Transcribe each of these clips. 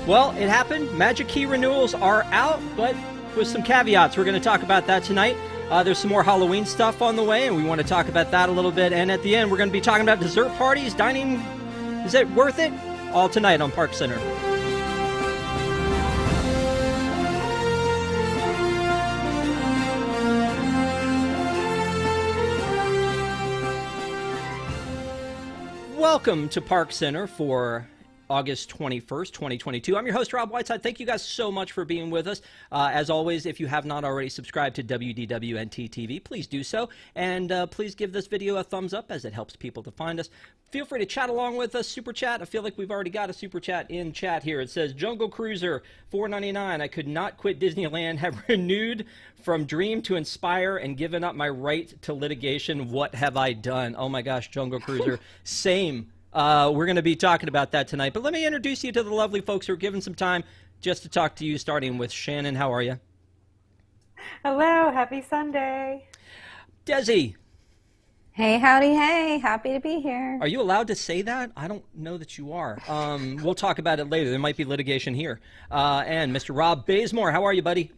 Well, it happened. Magic Key renewals are out, but with some caveats. We're going to talk about that tonight. There's some more Halloween stuff on the way, and we want to talk about that a little bit. And at the end, we're going to be talking about dessert parties, dining. Is it worth it? All tonight on ParksCenter. Welcome to ParksCenter for August 21st, 2022. I'm your host, Rob Whiteside. Thank you guys so much for being with us. As always, if you have not already subscribed to WDWNT TV, please do so. And please give this video a thumbs up as it helps people to find us. Feel free to chat along with us, super chat. I feel like we've already got a super chat in chat here. It says, Jungle Cruiser, $4.99. I could not quit Disneyland, have renewed from Dream to Inspire and given up my right to litigation. What have I done? Oh my gosh, Jungle Cruiser, same. We're going to be talking about that tonight. But let me introduce you to the lovely folks who are giving some time just to talk to you, starting with Shannon. How are you? Hello, happy Sunday. Desi. Hey, howdy, hey. Happy to be here. Are you allowed to say that? I don't know that you are. We'll talk about it later. There might be litigation here. And Mr. Rob Bazemore, how are you, buddy?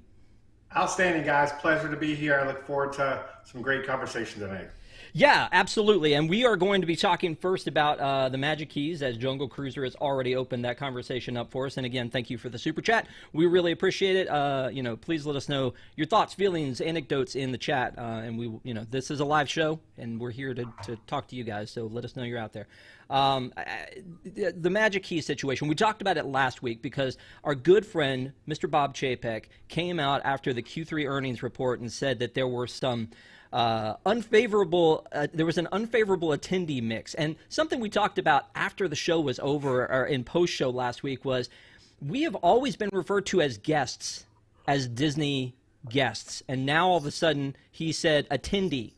Outstanding, guys. Pleasure to be here. I look forward to some great conversation tonight. Yeah, absolutely. And we are going to be talking first about the Magic Keys, as Jungle Cruiser has already opened that conversation up for us. And again, thank you for the super chat. We really appreciate it. Please let us know your thoughts, feelings, anecdotes in the chat. And we, this is a live show, and we're here to talk to you guys. So let us know you're out there. The Magic Key situation, we talked about it last week because our good friend, Mr. Bob Chapek, came out after the Q3 earnings report and said that there were some unfavorable attendee mix. And something we talked about after the show was over, or in post-show last week, was we have always been referred to as guests, as Disney guests. And now all of a sudden he said attendee.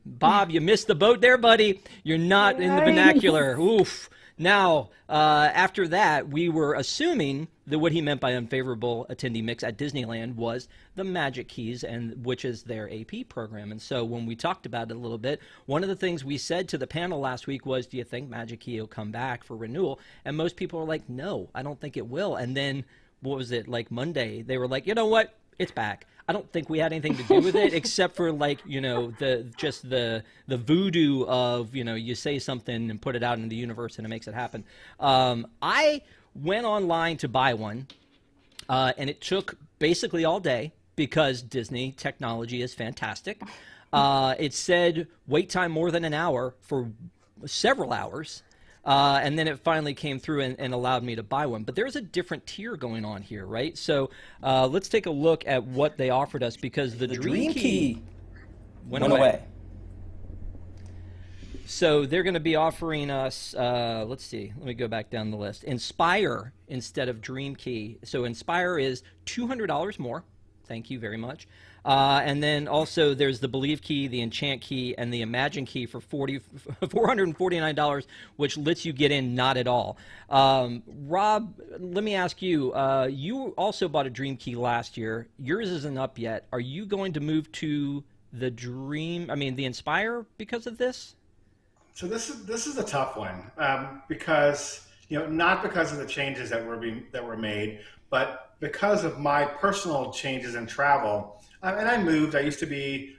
Bob, you missed the boat there, buddy. You're not in the vernacular. Oof. Now, after that, we were assuming that what he meant by unfavorable attendee mix at Disneyland was the Magic Keys, and which is their AP program. And so when we talked about it a little bit, one of the things we said to the panel last week was, do you think Magic Key will come back for renewal? And most people were like, no, I don't think it will. And then, what was it, like Monday, they were like, you know what, it's back. I don't think we had anything to do with it except for, like, the voodoo of, you say something and put it out in the universe and it makes it happen. I went online to buy one, and it took basically all day because Disney technology is fantastic. It said wait time more than an hour for several hours. And then it finally came through and allowed me to buy one. But there's a different tier going on here, right? So let's take a look at what they offered us, because the Dream Key went away. So they're going to be offering us, let's see, let me go back down the list. Inspire instead of Dream Key. So Inspire is $200 more. Thank you very much. And then also there's the Believe Key, the Enchant Key, and the Imagine Key for $449, which lets you get in not at all. Rob, let me ask you, you also bought a Dream Key last year. Yours isn't up yet. Are you going to move to the the Inspire because of this? So this is a tough one because, not because of the changes that were made, but because of my personal changes in travel. And I moved. I used to be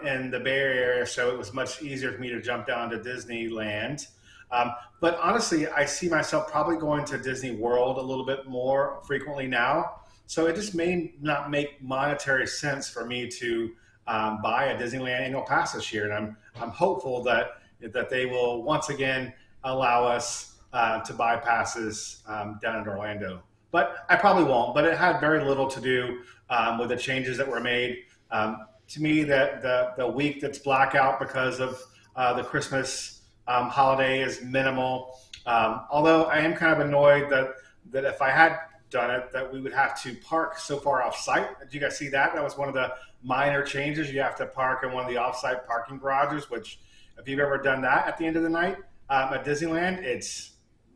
in the Bay Area, so it was much easier for me to jump down to Disneyland. But honestly, I see myself probably going to Disney World a little bit more frequently now. So it just may not make monetary sense for me to buy a Disneyland annual pass this year. And I'm hopeful that they will once again allow us to buy passes down in Orlando. But I probably won't. But it had very little to do with the changes that were made. To me, that the week that's blackout because of the Christmas holiday is minimal. Although I am kind of annoyed that if I had done it, that we would have to park so far off site. Did you guys see that? That was one of the minor changes. You have to park in one of the off-site parking garages, which if you've ever done that at the end of the night at Disneyland, it's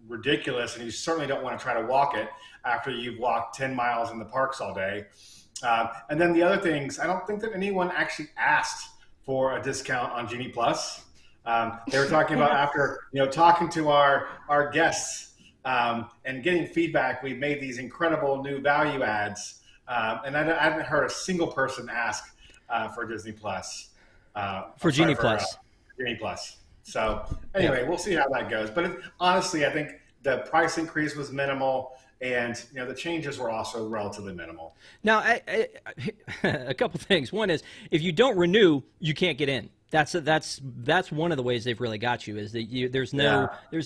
ridiculous, and you certainly don't want to try to walk it after you've walked 10 miles in the parks all day. And then the other things, I don't think that anyone actually asked for a discount on Genie Plus. They were talking about after talking to our guests and getting feedback. We've made these incredible new value adds, and I haven't heard a single person ask for Disney Plus. For Genie Plus. Genie Plus. So anyway, we'll see how that goes. But honestly, I think the price increase was minimal, and the changes were also relatively minimal. Now, a couple things. One is, if you don't renew, you can't get in. That's one of the ways they've really got you, is that there's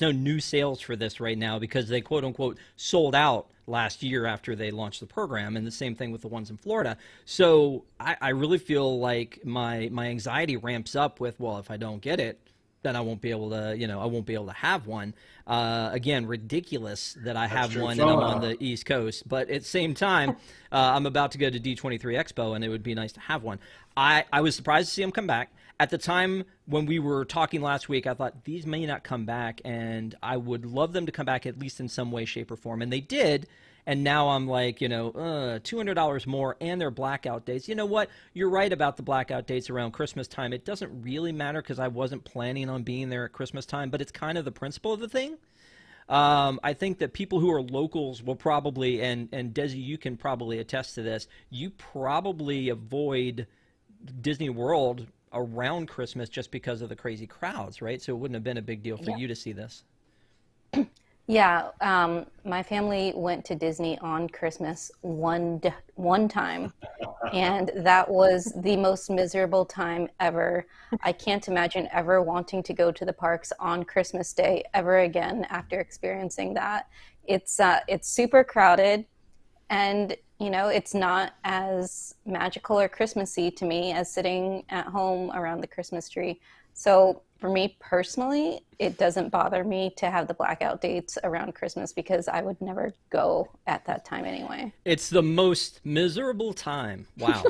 no new sales for this right now, because they quote unquote sold out last year after they launched the program, and the same thing with the ones in Florida. So I really feel like my anxiety ramps up with, well, if I don't get it, then I won't be able to have one. Again, ridiculous that I have one and I'm on the East Coast, but at the same time, I'm about to go to D23 Expo, and it would be nice to have one. I was surprised to see them come back. At the time when we were talking last week, I thought these may not come back, and I would love them to come back at least in some way, shape, or form. And they did, and now I'm like, $200 more, and their blackout dates. You know what? You're right about the blackout dates around Christmas time. It doesn't really matter because I wasn't planning on being there at Christmas time, but it's kind of the principle of the thing. I think that people who are locals will probably, and Desi, you can probably attest to this, you probably avoid Disney World around Christmas just because of the crazy crowds, right? So it wouldn't have been a big deal for you to see this. Yeah, my family went to Disney on Christmas one time, and that was the most miserable time ever. I can't imagine ever wanting to go to the parks on Christmas Day ever again after experiencing that. It's super crowded, and it's not as magical or Christmassy to me as sitting at home around the Christmas tree. So for me personally, it doesn't bother me to have the blackout dates around Christmas, because I would never go at that time anyway. It's the most miserable time. Wow.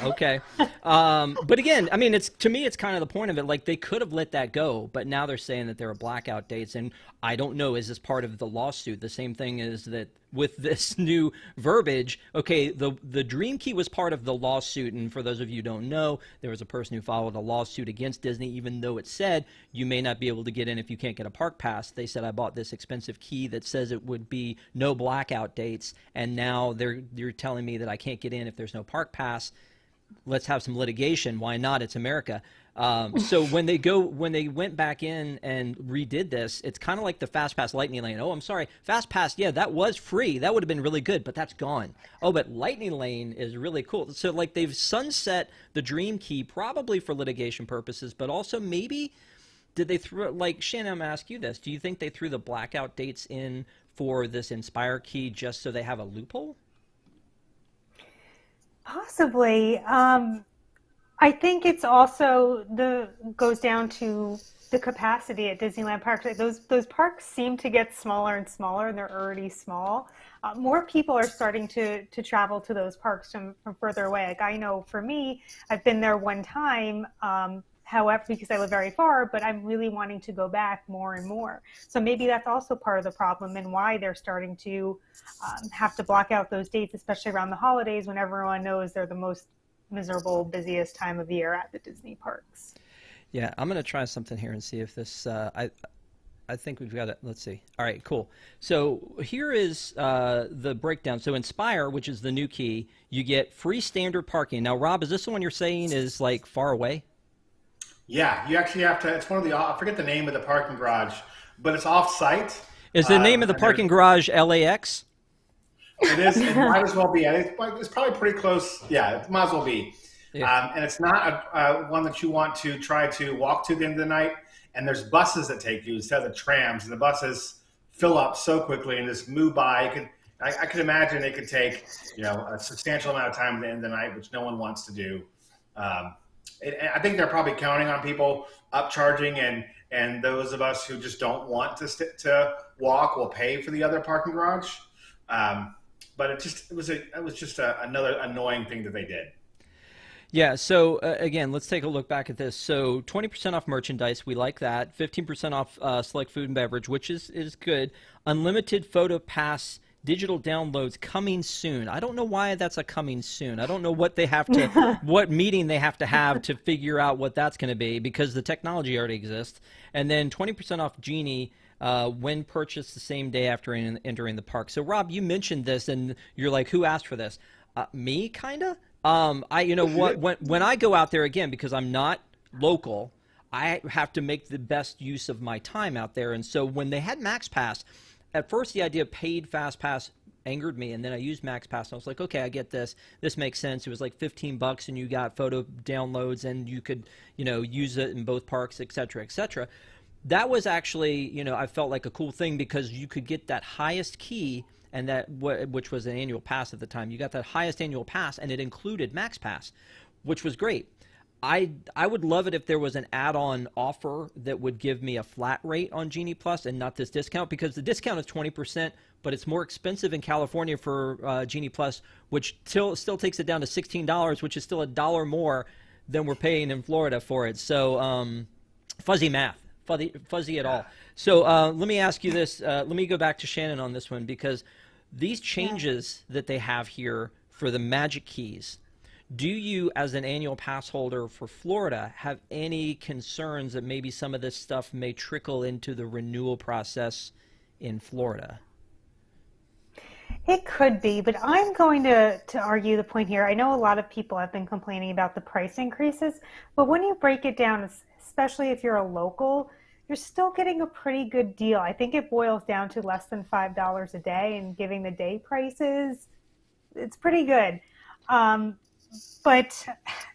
Okay. But again, I mean, to me, it's kind of the point of it. Like, they could have let that go, but now they're saying that there are blackout dates, and I don't know, is this part of the lawsuit? The same thing is that with this new verbiage, okay, the Dream Key was part of the lawsuit, and for those of you who don't know, there was a person who filed a lawsuit against Disney, even though it said you may not be able to get in if you can't get a park pass. They said, I bought this expensive key that says it would be no blackout dates, and now you're telling me that I can't get in if there's no park pass. Let's have some litigation. Why not? It's America. So when they went back in and redid this, it's kind of like the Fast Pass Lightning Lane. Oh, I'm sorry. Fast Pass, yeah, that was free. That would have been really good, but that's gone. Oh, but Lightning Lane is really cool. So like they've sunset the Dream Key probably for litigation purposes, but also maybe did they throw, like, Shannon, I'm going to ask you this. Do you think they threw the blackout dates in for this Inspire Key just so they have a loophole? Possibly. I think it's also goes down to the capacity at Disneyland parks. Like, those parks seem to get smaller and smaller, and they're already small. More people are starting to travel to those parks from further away. Like, I know for me, I've been there one time, however, because I live very far, but I'm really wanting to go back more and more. So maybe that's also part of the problem, and why they're starting to have to block out those dates, especially around the holidays, when everyone knows they're the most miserable, busiest time of year at the Disney parks. Yeah, I'm going to try something here and see if this, I think we've got it. Let's see. All right, cool. So here is the breakdown. So Inspire, which is the new key, you get free standard parking. Now, Rob, is this the one you're saying is like far away? Yeah, you actually have to, it's one of the, I forget the name of the parking garage, but it's off-site. Is the name of the parking garage LAX? It is. It might as well be. It's probably pretty close. Yeah, it might as well be. Yeah. And it's not one that you want to try to walk to the end of the night. And there's buses that take you instead of the trams. And the buses fill up so quickly and just move by. I could imagine it could take a substantial amount of time at the end of the night, which no one wants to do. I think they're probably counting on people upcharging, and those of us who just don't want to walk will pay for the other parking garage. But it was just another annoying thing that they did. Yeah, so again, let's take a look back at this. So 20% off merchandise, we like that. 15% off select food and beverage, which is good. Unlimited photo pass digital downloads coming soon. I don't know why that's a coming soon. I don't know what they have to, what meeting they have to figure out what that's going to be, because the technology already exists. And then 20% off Genie when purchased the same day after entering the park. So Rob, you mentioned this, and you're like, who asked for this? Me, kind of. You know what? When I go out there again, because I'm not local, I have to make the best use of my time out there. And so when they had Max Pass, at first the idea of paid Fast Pass angered me, and then I used Max Pass, and I was like, okay, I get this. This makes sense. It was like $15, and you got photo downloads, and you could, you know, use it in both parks, et cetera, et cetera. That was actually, you know, I felt like a cool thing because you could get that highest key, and that which was an annual pass at the time. You got that highest annual pass, and it included Max Pass, which was great. I would love it if there was an add-on offer that would give me a flat rate on Genie Plus and not this discount, because the discount is 20%, but it's more expensive in California for Genie Plus, which still takes it down to $16, which is still $1 more than we're paying in Florida for it. So fuzzy math, fuzzy at all. So let me ask you this. Let me go back to Shannon on this one, because these changes that they have here for the Magic Keys, do you, as an annual pass holder for Florida, have any concerns that maybe some of this stuff may trickle into the renewal process in Florida? It could be, but I'm going to argue the point here. I know a lot of people have been complaining about the price increases, but when you break it down, especially if you're a local, you're still getting a pretty good deal. I think it boils down to less than $5 a day, and giving the day prices, it's pretty good. But,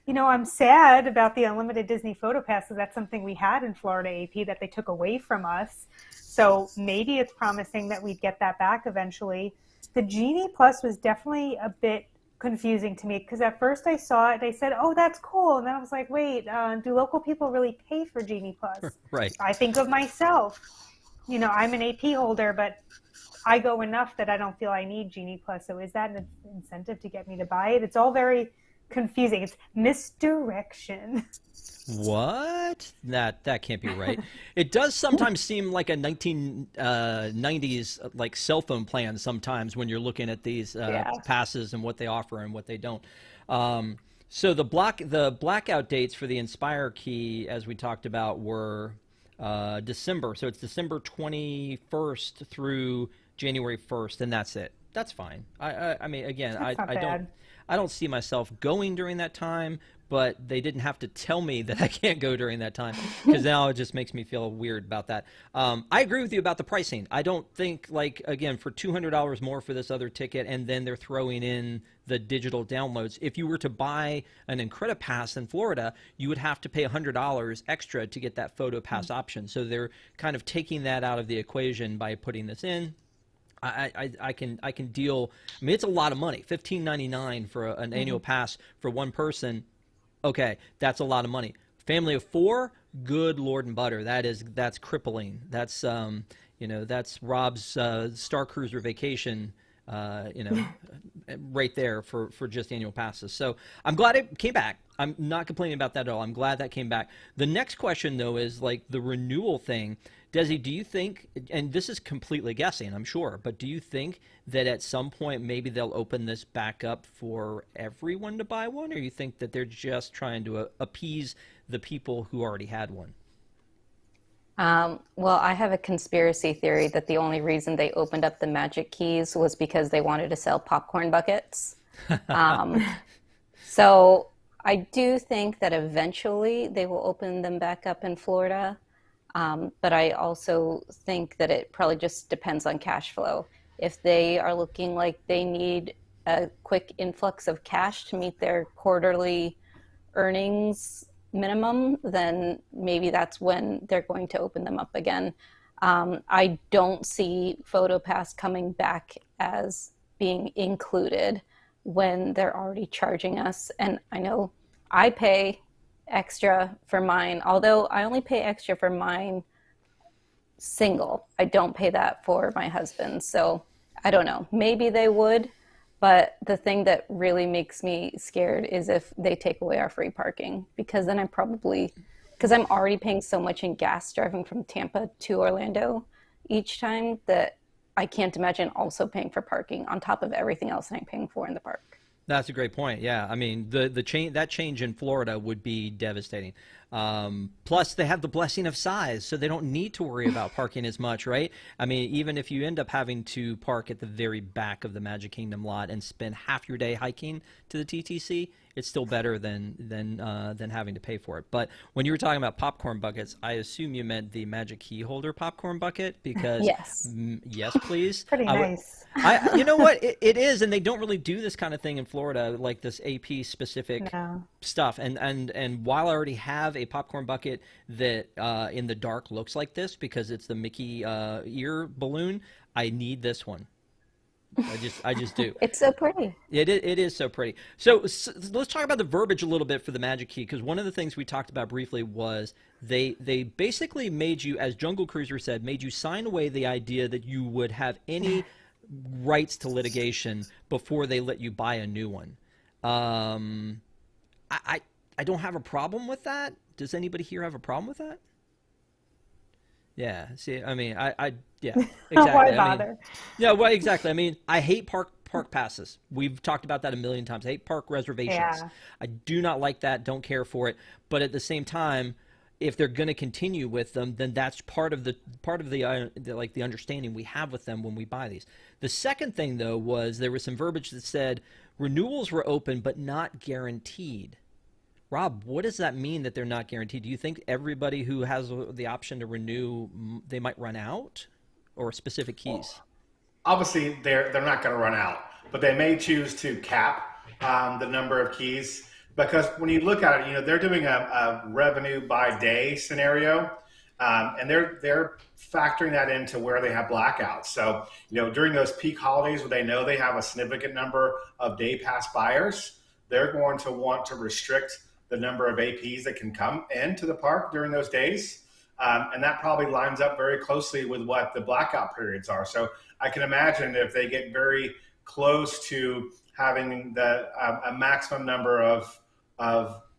you know, I'm sad about the unlimited Disney Photo Passes. That's something we had in Florida AP that they took away from us. So maybe it's promising that we'd get that back eventually. The Genie Plus was definitely a bit confusing to me, because at first I saw it, they said, oh, that's cool. And then I was like, wait, do local people really pay for Genie Plus? Right. I think of myself. You know, I'm an AP holder, but I go enough that I don't feel I need Genie Plus. So is that an incentive to get me to buy it? It's all very confusing. It's misdirection. What? That can't be right. It does sometimes seem like a 1990s like cell phone plan sometimes when you're looking at these passes and what they offer and what they don't. So the blackout dates for the Inspire key, as we talked about, were December. So it's December 21st through January 1st, and that's it. That's fine. I mean, again, I don't see myself going during that time, but they didn't have to tell me that I can't go during that time, because now it just makes me feel weird about that. I agree with you about the pricing. I don't think, like, again, for $200 more for this other ticket, and then they're throwing in the digital downloads. If you were to buy an Incredipass in Florida, you would have to pay $100 extra to get that Photo Pass option. So they're kind of taking that out of the equation by putting this in. I can deal. I mean, it's a lot of money. $15.99 for an annual pass for one person. Okay, that's a lot of money. Family of four, good Lord and butter. That's crippling. That's you know, that's Rob's Star Cruiser vacation. You know, right there for just annual passes. So I'm glad it came back. I'm not complaining about that at all. I'm glad that came back. The next question, though, is like the renewal thing. Desi, do you think, and this is completely guessing, I'm sure, but do you think that at some point maybe they'll open this back up for everyone to buy one, or you think that they're just trying to appease the people who already had one? Well, I have a conspiracy theory that the only reason they opened up the Magic Keys was because they wanted to sell popcorn buckets. So I do think that eventually they will open them back up in Florida. But I also think that it probably just depends on cash flow. If they are looking like they need a quick influx of cash to meet their quarterly earnings minimum, then maybe that's when they're going to open them up again. I don't see PhotoPass coming back as being included when they're already charging us. And I know I pay extra for mine, although I only pay extra for mine single. I don't pay that for my husband. So I don't know, maybe they would, but the thing that really makes me scared is if they take away our free parking, because then because I'm already paying so much in gas driving from Tampa to Orlando each time, that I can't imagine also paying for parking on top of everything else I'm paying for in the park. That's a great point. Yeah, I mean, that change in Florida would be devastating. Plus, they have the blessing of size, so they don't need to worry about parking as much, right? I mean, even if you end up having to park at the very back of the Magic Kingdom lot and spend half your day hiking to the TTC, it's still better than having to pay for it. But when you were talking about popcorn buckets, I assume you meant the Magic Key Holder popcorn bucket because Yes. Yes, please. Pretty nice. You know what? It is, and they don't really do this kind of thing in Florida, like this AP specific stuff. And while I already have a popcorn bucket that in the dark looks like this because it's the Mickey ear balloon, I need this one. I just do. It's so pretty. It is so pretty. So let's talk about the verbiage a little bit for the Magic Key, because one of the things we talked about briefly was they basically made you, as Jungle Cruiser said, made you sign away the idea that you would have any rights to litigation before they let you buy a new one. I don't have a problem with that. Does anybody here have a problem with that? Yeah. See, I mean, yeah, exactly. Why bother? Yeah, well, exactly. I mean, I hate park passes. We've talked about that a million times. I hate park reservations. Yeah. I do not like that. Don't care for it. But at the same time, if they're going to continue with them, then that's part of the like the understanding we have with them when we buy these. The second thing, though, was there was some verbiage that said renewals were open but not guaranteed. Rob, what does that mean that they're not guaranteed? Do you think everybody who has the option to renew, they might run out, or specific keys? Well, obviously, they're not going to run out, but they may choose to cap the number of keys, because when you look at it, they're doing a revenue by day scenario, and they're factoring that into where they have blackouts. So during those peak holidays where they know they have a significant number of day pass buyers, they're going to want to restrict the number of APs that can come into the park during those days. And that probably lines up very closely with what the blackout periods are. So I can imagine if they get very close to having a maximum number of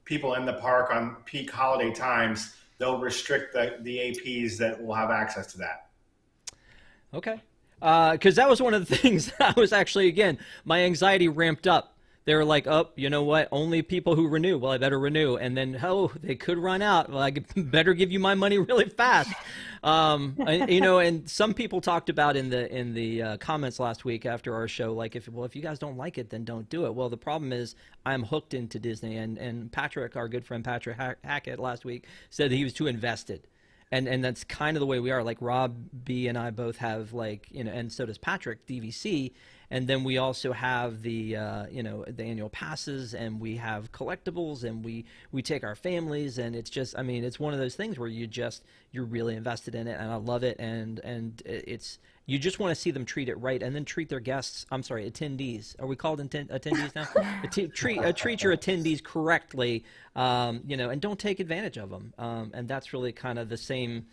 people in the park on peak holiday times, they'll restrict the APs that will have access to that. Okay. Because that was one of the things that was actually, again, my anxiety ramped up. They were like, oh, you know what? Only people who renew. Well, I better renew. And then, they could run out. Well, I better give you my money really fast. And some people talked about in the comments last week after our show, like, if you guys don't like it, then don't do it. Well, the problem is I'm hooked into Disney. And Patrick, our good friend Patrick Hackett last week, said that he was too invested. And that's kind of the way we are. Like Rob B and I both have, like, and so does Patrick, DVC. And then we also have the the annual passes, and we have collectibles, and we take our families, and it's just, I mean, it's one of those things where you're really invested in it, and I love it, and it's, you just want to see them treat it right, and then treat their guests, I'm sorry, attendees. Are we called attendees now? Treat your attendees correctly, and don't take advantage of them. And that's really kind of the same.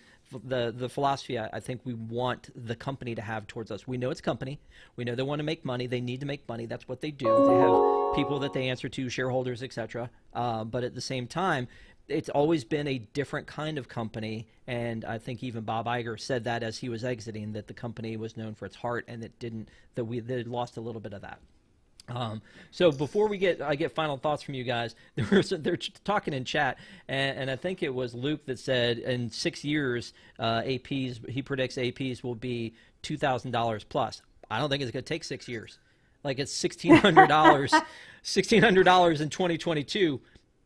The philosophy I think we want the company to have towards us. We know it's a company. We know they want to make money. They need to make money. That's what they do. They have people that they answer to, shareholders, etc. But at the same time, it's always been a different kind of company. And I think even Bob Iger said that as he was exiting, that the company was known for its heart, and that it lost a little bit of that. So before I get final thoughts from you guys, they're talking in chat, and I think it was Luke that said in 6 years, he predicts APs will be $2,000 plus. I don't think it's going to take 6 years. Like, it's $1,600, $1,600 in 2022.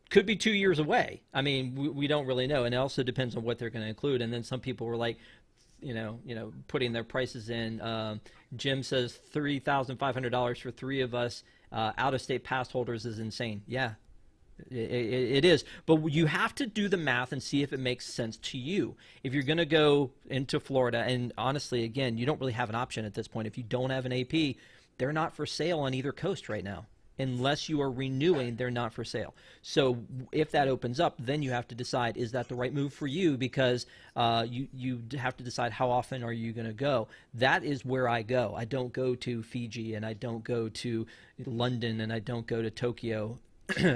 Could be 2 years away. I mean, we don't really know, and it also depends on what they're going to include. And then some people were like, putting their prices in. Jim says $3,500 for 3 of us out-of-state pass holders is insane. Yeah, it is. But you have to do the math and see if it makes sense to you. If you're going to go into Florida, and honestly, again, you don't really have an option at this point. If you don't have an AP, they're not for sale on either coast right now. Unless you are renewing, they're not for sale. So if that opens up, then you have to decide, is that the right move for you? Because you have to decide how often are you going to go. That is where I go. I don't go to Fiji, and I don't go to London, and I don't go to Tokyo,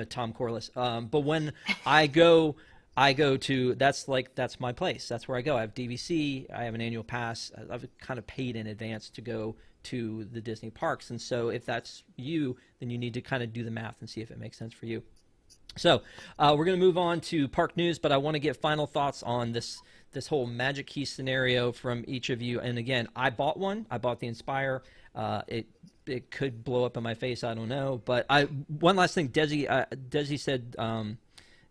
Tom Corliss. But when I go to, that's my place. That's where I go. I have DVC. I have an annual pass. I've kind of paid in advance to go to the Disney parks. And so if that's you, then you need to kind of do the math and see if it makes sense for you. So we're going to move on to park news, but I want to get final thoughts on this whole Magic Key scenario from each of you. And again, I bought one. I bought the Inspire. It could blow up in my face. I don't know. But one last thing, Desi said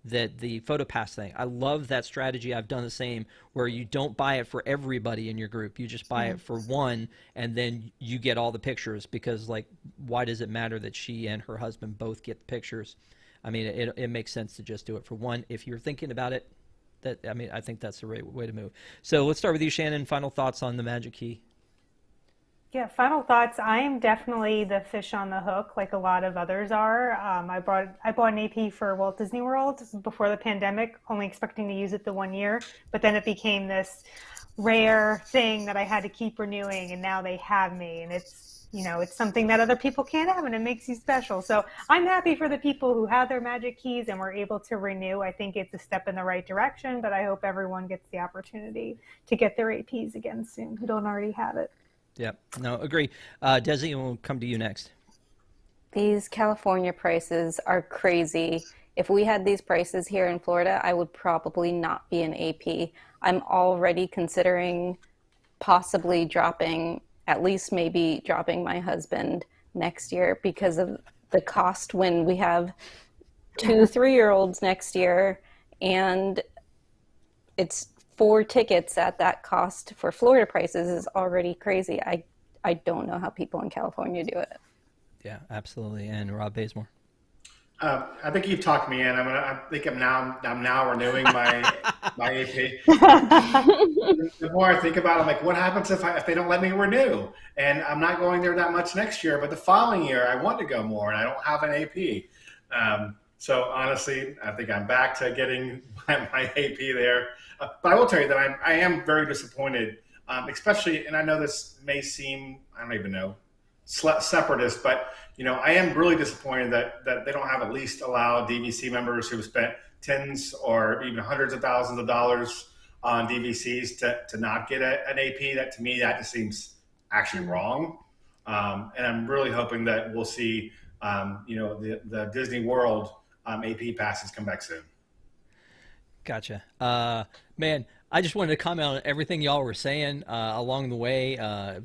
that the PhotoPass thing. I love that strategy. I've done the same, where you don't buy it for everybody in your group. You just buy it for one, and then you get all the pictures, because, like, why does it matter that she and her husband both get the pictures? I mean, it makes sense to just do it for one. If you're thinking about it, I think that's the right way to move. So let's start with you, Shannon. Final thoughts on the Magic Key. Yeah, final thoughts. I am definitely the fish on the hook, like a lot of others are. I bought an AP for Walt Disney World before the pandemic, only expecting to use it the 1 year, but then it became this rare thing that I had to keep renewing, and now they have me, and it's something that other people can't have, and it makes you special. So I'm happy for the people who have their Magic Keys and were able to renew. I think it's a step in the right direction, but I hope everyone gets the opportunity to get their APs again soon who don't already have it. Yep. No, agree. Desi, we'll come to you next. These California prices are crazy. If we had these prices here in Florida, I would probably not be an AP. I'm already considering possibly dropping, at least maybe dropping my husband next year, because of the cost when we have 2 3-year-olds next year, and it's 4 tickets at that cost for Florida prices is already crazy. I don't know how people in California do it. Yeah, absolutely. And Rob Bazemore. I think you've talked me in. I think I'm now renewing my AP. The more I think about it, I'm like, what happens if they don't let me renew? And I'm not going there that much next year, but the following year I want to go more, and I don't have an AP. So honestly, I think I'm back to getting my AP there. But I will tell you that I am very disappointed, especially, and I know this may seem, I don't even know, separatist, but I am really disappointed that they don't have at least allow DVC members who've spent tens or even hundreds of thousands of dollars on DVCs to not get an AP. That, to me, that just seems actually wrong. And I'm really hoping that we'll see, the Disney World AP passes come back soon. Gotcha. Man, I just wanted to comment on everything y'all were saying along the way.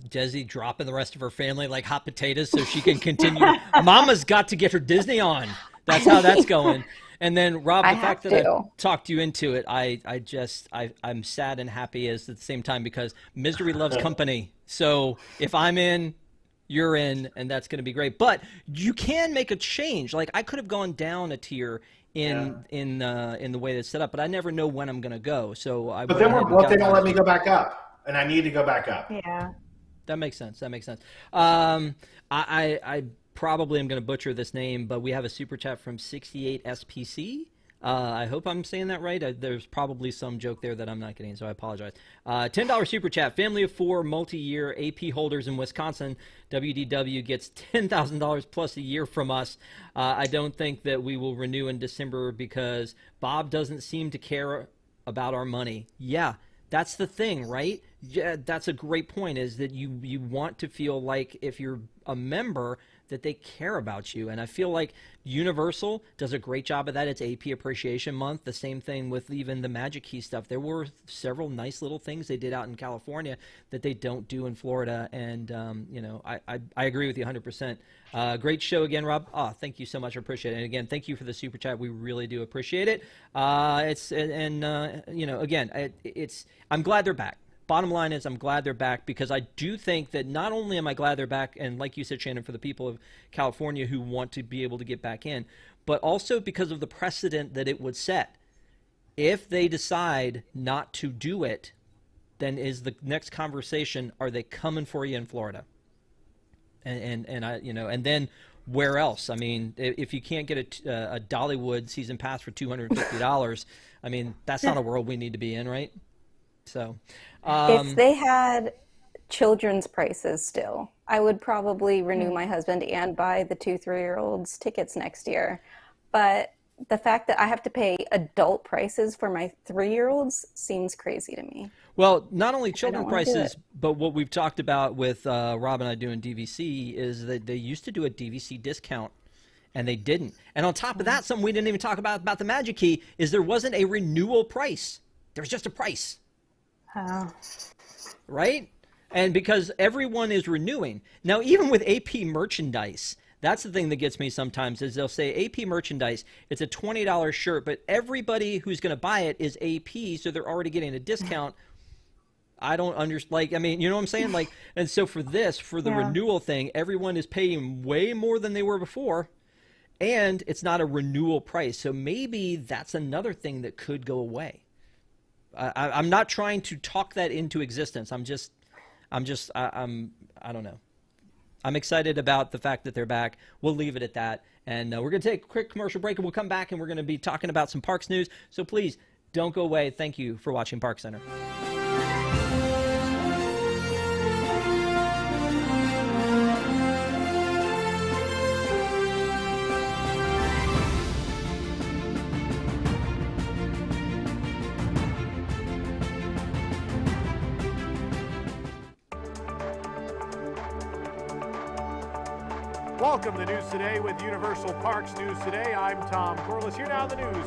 Desi dropping the rest of her family like hot potatoes so she can continue. Mama's got to get her Disney on. That's how that's going. And then, Rob, the fact that I talked you into it, I'm sad and happy at the same time, because misery loves company. So if I'm in, you're in, and that's going to be great. But you can make a change. Like, I could have gone down a tier in the way that's set up, but I never know when I'm going to go. So but then what if they don't let me go back up, and I need to go back up? Yeah, that makes sense. I probably am going to butcher this name, but we have a super chat from 68 SPC. I hope I'm saying that right. There's probably some joke there that I'm not getting, so I apologize. $10 super chat. Family of 4 multi-year AP holders in Wisconsin. WDW gets $10,000 plus a year from us. I don't think that we will renew in December because Bob doesn't seem to care about our money. Yeah, that's the thing, right? Yeah, that's a great point, is that you want to feel like if you're a member that they care about you. And I feel like Universal does a great job of that. It's AP Appreciation Month. The same thing with even the Magic Key stuff. There were several nice little things they did out in California that they don't do in Florida. And, I agree with you 100%. Great show again, Rob. Thank you so much. I appreciate it. And again, thank you for the super chat. We really do appreciate it. I'm glad they're back. Bottom line is, I'm glad they're back, because I do think that not only am I glad they're back, and like you said, Shannon, for the people of California who want to be able to get back in, but also because of the precedent that it would set. If they decide not to do it, then is the next conversation, are they coming for you in Florida? And then where else? I mean, if you can't get a Dollywood season pass for $250, I mean, that's not a world we need to be in, right? So, if they had children's prices still, I would probably renew my husband and buy the 2 3-year-olds tickets next year. But the fact that I have to pay adult prices for my 3-year-olds seems crazy to me. Well, not only children prices, but what we've talked about with Rob and I doing DVC is that they used to do a DVC discount. and they didn't. And on top of that, something we didn't even talk about the Magic Key is there wasn't a renewal price. There was just a price. Oh. Right? And because everyone is renewing. Now, even with AP merchandise, that's the thing that gets me sometimes is they'll say AP merchandise, it's a $20 shirt, but everybody who's going to buy it is AP, so they're already getting a discount. I don't understand. Like, I mean, you know what I'm saying? Like, and so for the renewal thing, everyone is paying way more than they were before, and it's not a renewal price. So maybe that's another thing that could go away. I'm not trying to talk that into existence. I don't know. I'm excited about the fact that they're back. We'll leave it at that. And we're going to take a quick commercial break, and we'll come back, and we're going to be talking about some parks news. So please don't go away. Thank you for watching ParksCenter. Welcome to News Today with Universal Parks News Today. I'm Tom Corliss. Here now the news.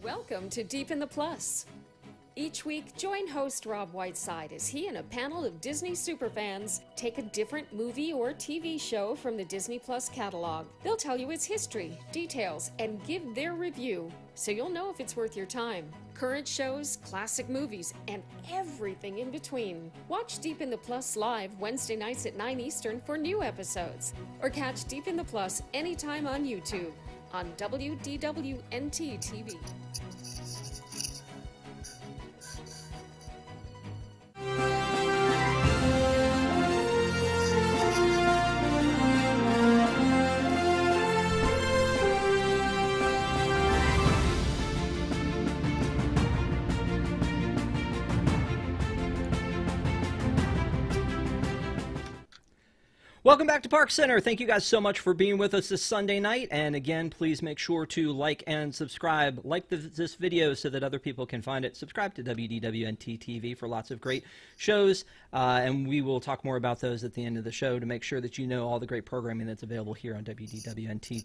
Welcome to Deep in the Plus. Each week, join host Rob Whiteside as he and a panel of Disney superfans take a different movie or TV show from the Disney Plus catalog. They'll tell you its history, details, and give their review, so you'll know if it's worth your time. Current shows, classic movies, and everything in between. Watch Deep in the Plus live Wednesday nights at 9 Eastern for new episodes, or catch Deep in the Plus anytime on YouTube on WDWNT TV. Welcome back to ParksCenter. Thank you guys so much for being with us this Sunday night. And again, please make sure to like and subscribe. Like this video so that other people can find it. Subscribe to WDWNT TV for lots of great shows. And we will talk more about those at the end of the show to make sure that you know all the great programming that's available here on WDWNT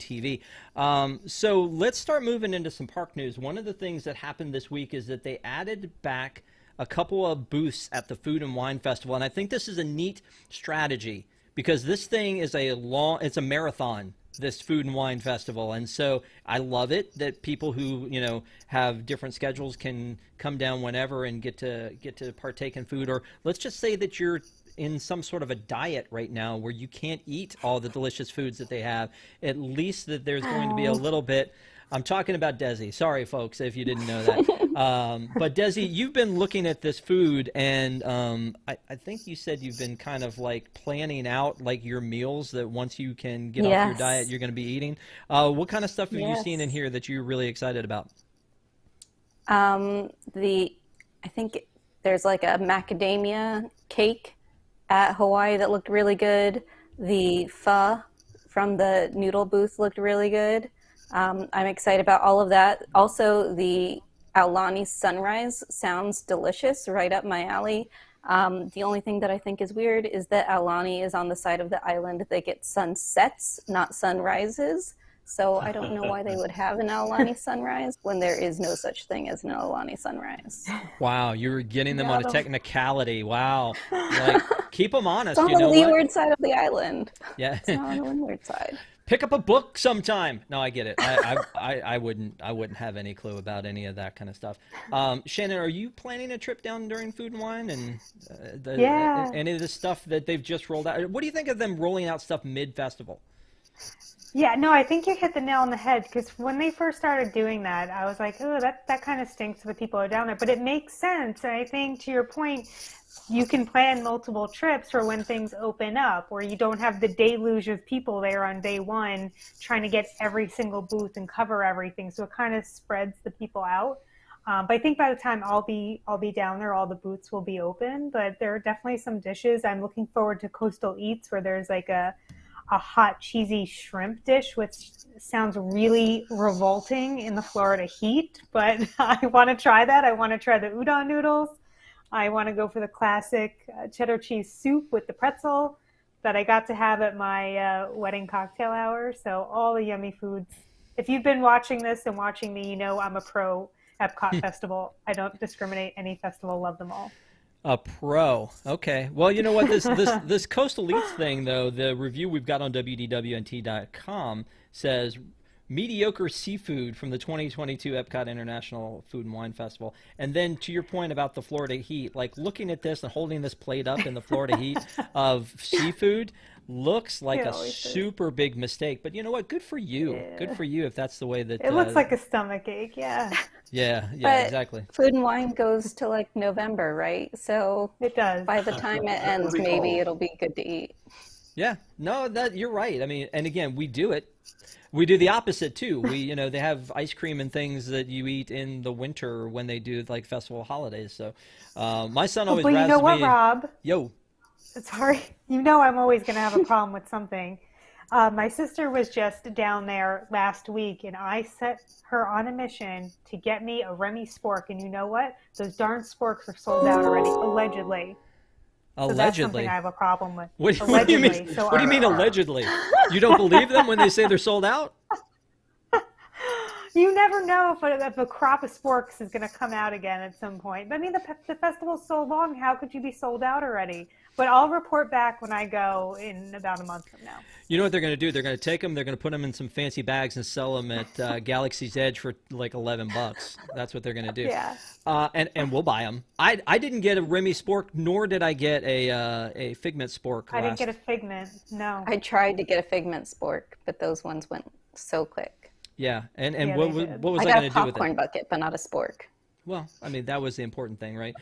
TV. So let's start moving into some park news. One of the things that happened this week is that they added back a couple of booths at the Food and Wine Festival. And I think this is a neat strategy, because this thing is it's a marathon, this Food and Wine Festival. And so I love it that people who, you know, have different schedules can come down whenever and get to partake in food. Or let's just say that you're in some sort of a diet right now where you can't eat all the delicious foods that they have. At least that there's going to be a little bit. I'm talking about Desi. Sorry, folks, if you didn't know that. But Desi, you've been looking at this food, and I think you said you've been kind of like planning out like your meals that once you can get off your diet, you're going to be eating. What kind of stuff have you seen in here that you're really excited about? I think there's like a macadamia cake at Hawaii that looked really good. The pho from the noodle booth looked really good. I'm excited about all of that. Also, the Aulani sunrise sounds delicious, right up my alley. The only thing that I think is weird is that Aulani is on the side of the island that gets sunsets, not sunrises. So I don't know why they would have an Aulani sunrise when there is no such thing as an Aulani sunrise. Wow, you were getting them on a technicality. Wow. Like, keep them honest. It's on the leeward side of the island. Yeah. It's not on the windward side. Pick up a book sometime. No, I get it. I wouldn't have any clue about any of that kind of stuff. Shannon, are you planning a trip down during Food and Wine and any of the stuff that they've just rolled out? What do you think of them rolling out stuff mid-festival? Yeah, no, I think you hit the nail on the head, because when they first started doing that, I was like, oh, that kind of stinks to the people who are down there. But it makes sense. And I think, to your point, you can plan multiple trips for when things open up, where you don't have the deluge of people there on day one trying to get every single booth and cover everything. So it kind of spreads the people out. But I think by the time I'll be down there, all the booths will be open. But there are definitely some dishes. I'm looking forward to Coastal Eats, where there's like a hot cheesy shrimp dish, which sounds really revolting in the Florida heat. But I want to try that. I want to try the udon noodles. I want to go for the classic cheddar cheese soup with the pretzel that I got to have at my wedding cocktail hour. So all the yummy foods. If you've been watching this and watching me, you know I'm a pro Epcot Festival. I don't discriminate. Any festival, love them all. A pro. Okay. Well, you know what? This Coastal Eats thing, though, the review we've got on WDWNT.com says mediocre seafood from the 2022 Epcot International Food and Wine Festival. And then to your point about the Florida heat, like looking at this and holding this plate up in the Florida heat of seafood looks like a super big mistake. But you know what? Good for you. Yeah. Good for you if that's the way that... It looks like a stomach ache, yeah. Yeah, but exactly. Food and Wine goes to like November, right? So it does. By the time it ends, maybe it'll be good to eat. Yeah, no, you're right. I mean, and again, we do it. We do the opposite too. They have ice cream and things that you eat in the winter when they do like festival holidays. So, my son always. But you know what, Rob? Yo. Sorry, I'm always going to have a problem with something. My sister was just down there last week, and I set her on a mission to get me a Remy spork. And you know what? Those darn sporks are sold out already, allegedly. So that's something I have a problem with. What do you mean? What do you mean allegedly? You don't believe them when they say they're sold out? You never know if a crop of sporks is going to come out again at some point. But I mean, the festival's so long. How could you be sold out already? But I'll report back when I go in about a month from now. You know what they're going to do? They're going to take them. They're going to put them in some fancy bags and sell them at Galaxy's Edge for like $11. That's what they're going to do. Yeah. And we'll buy them. I didn't get a Remy spork, nor did I get a Figment spork. I didn't get a Figment. No. I tried to get a Figment spork, but those ones went so quick. Yeah, and what was I going to do with it? I got a popcorn bucket, but not a spork. Well, I mean, that was the important thing, right?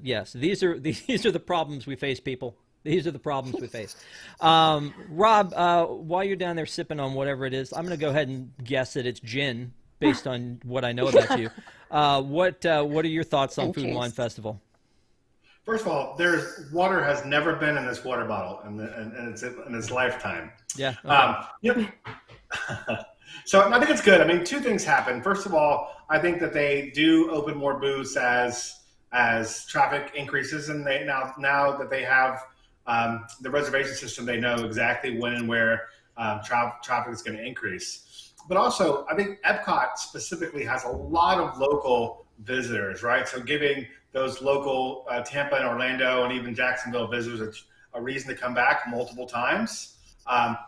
Yes, these are the problems we face, people. These are the problems we face. Rob, while you're down there sipping on whatever it is, I'm going to go ahead and guess that it's gin based on what I know about you. What are your thoughts on Food and Wine Festival? First of all, water has never been in this water bottle in its lifetime. Yeah. Okay. So I think it's good. I mean, two things happen. First of all, I think that they do open more booths as traffic increases, and they now that they have the reservation system, they know exactly when and where traffic is going to increase. But also, I think Epcot specifically has a lot of local visitors, right? So giving those local Tampa and Orlando and even Jacksonville visitors a reason to come back multiple times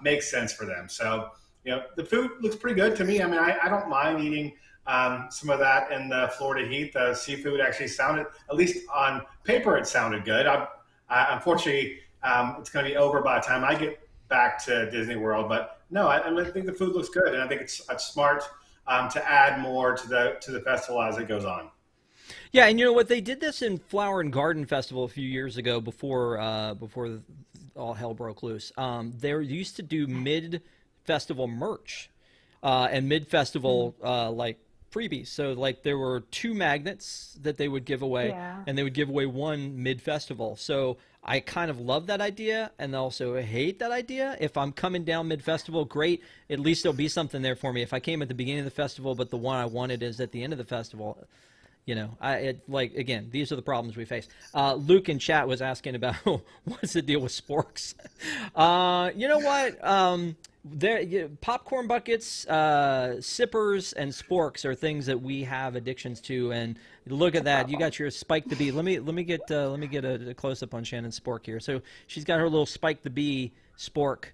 makes sense for them. So, the food looks pretty good to me. I mean, I don't mind eating some of that in the Florida heat. The seafood actually sounded, at least on paper, it sounded good. Unfortunately, it's going to be over by the time I get back to Disney World. But no, I think the food looks good, and I think it's smart to add more to the festival as it goes on. Yeah, and you know what? They did this in Flower and Garden Festival a few years ago before all hell broke loose. They used to do mid-festival merch and mid-festival like freebies. So like there were 2 magnets that they would give away, and they would give away 1 mid-festival. So I kind of love that idea and also hate that idea. If I'm coming down mid-festival, great. At least there'll be something there for me. If I came at the beginning of the festival, but the one I wanted is at the end of the festival, again, these are the problems we face. Luke in chat was asking about what's the deal with sporks. You know what? Popcorn buckets, sippers, and sporks are things that we have addictions to. And look at that, you got your Spike the Bee. Let me get a close up on Shannon's spork here. So she's got her little Spike the Bee spork.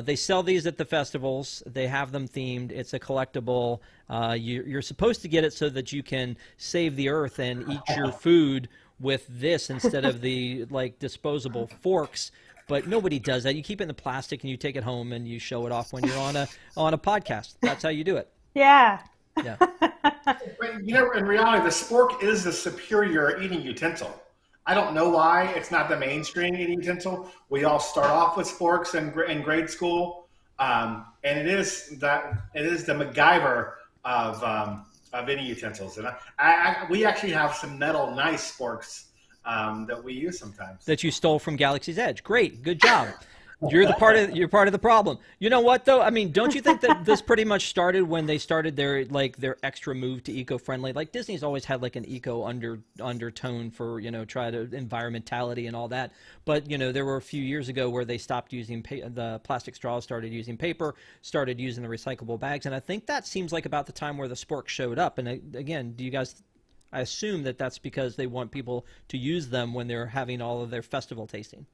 They sell these at the festivals. They have them themed. It's a collectible. You're supposed to get it so that you can save the earth and eat your food with this instead of the disposable forks. But nobody does that. You keep it in the plastic and you take it home and you show it off when you're on a podcast. That's how you do it. Yeah. Yeah. In reality, the spork is the superior eating utensil. I don't know why it's not the mainstream eating utensil. We all start off with sporks in grade school, and it is the MacGyver of eating utensils. And we actually have some metal nice sporks that we use sometimes. That you stole from Galaxy's Edge. Great, good job. You're part of the problem. You know what though? I mean, don't you think that this pretty much started when they started their extra move to eco-friendly? Like Disney's always had like an eco undertone for, try to environmentality and all that. But there were a few years ago where they stopped using the plastic straws, started using paper, started using the recyclable bags, and I think that seems like about the time where the spork showed up. And again, do you guys? I assume that that's because they want people to use them when they're having all of their festival tasting.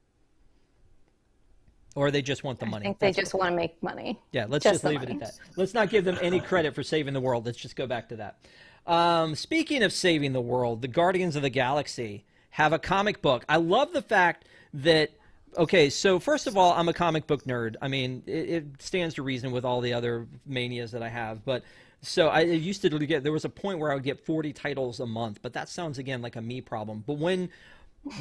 Or they just want the money. I think they just want to make money. Yeah, let's just leave it at that. Let's not give them any credit for saving the world. Let's just go back to that. Speaking of saving the world, the Guardians of the Galaxy have a comic book. I love the fact that, okay, so first of all, I'm a comic book nerd. I mean, it stands to reason with all the other manias that I have. But so I used to there was a point where I would get 40 titles a month. But that sounds, again, like a me problem. But when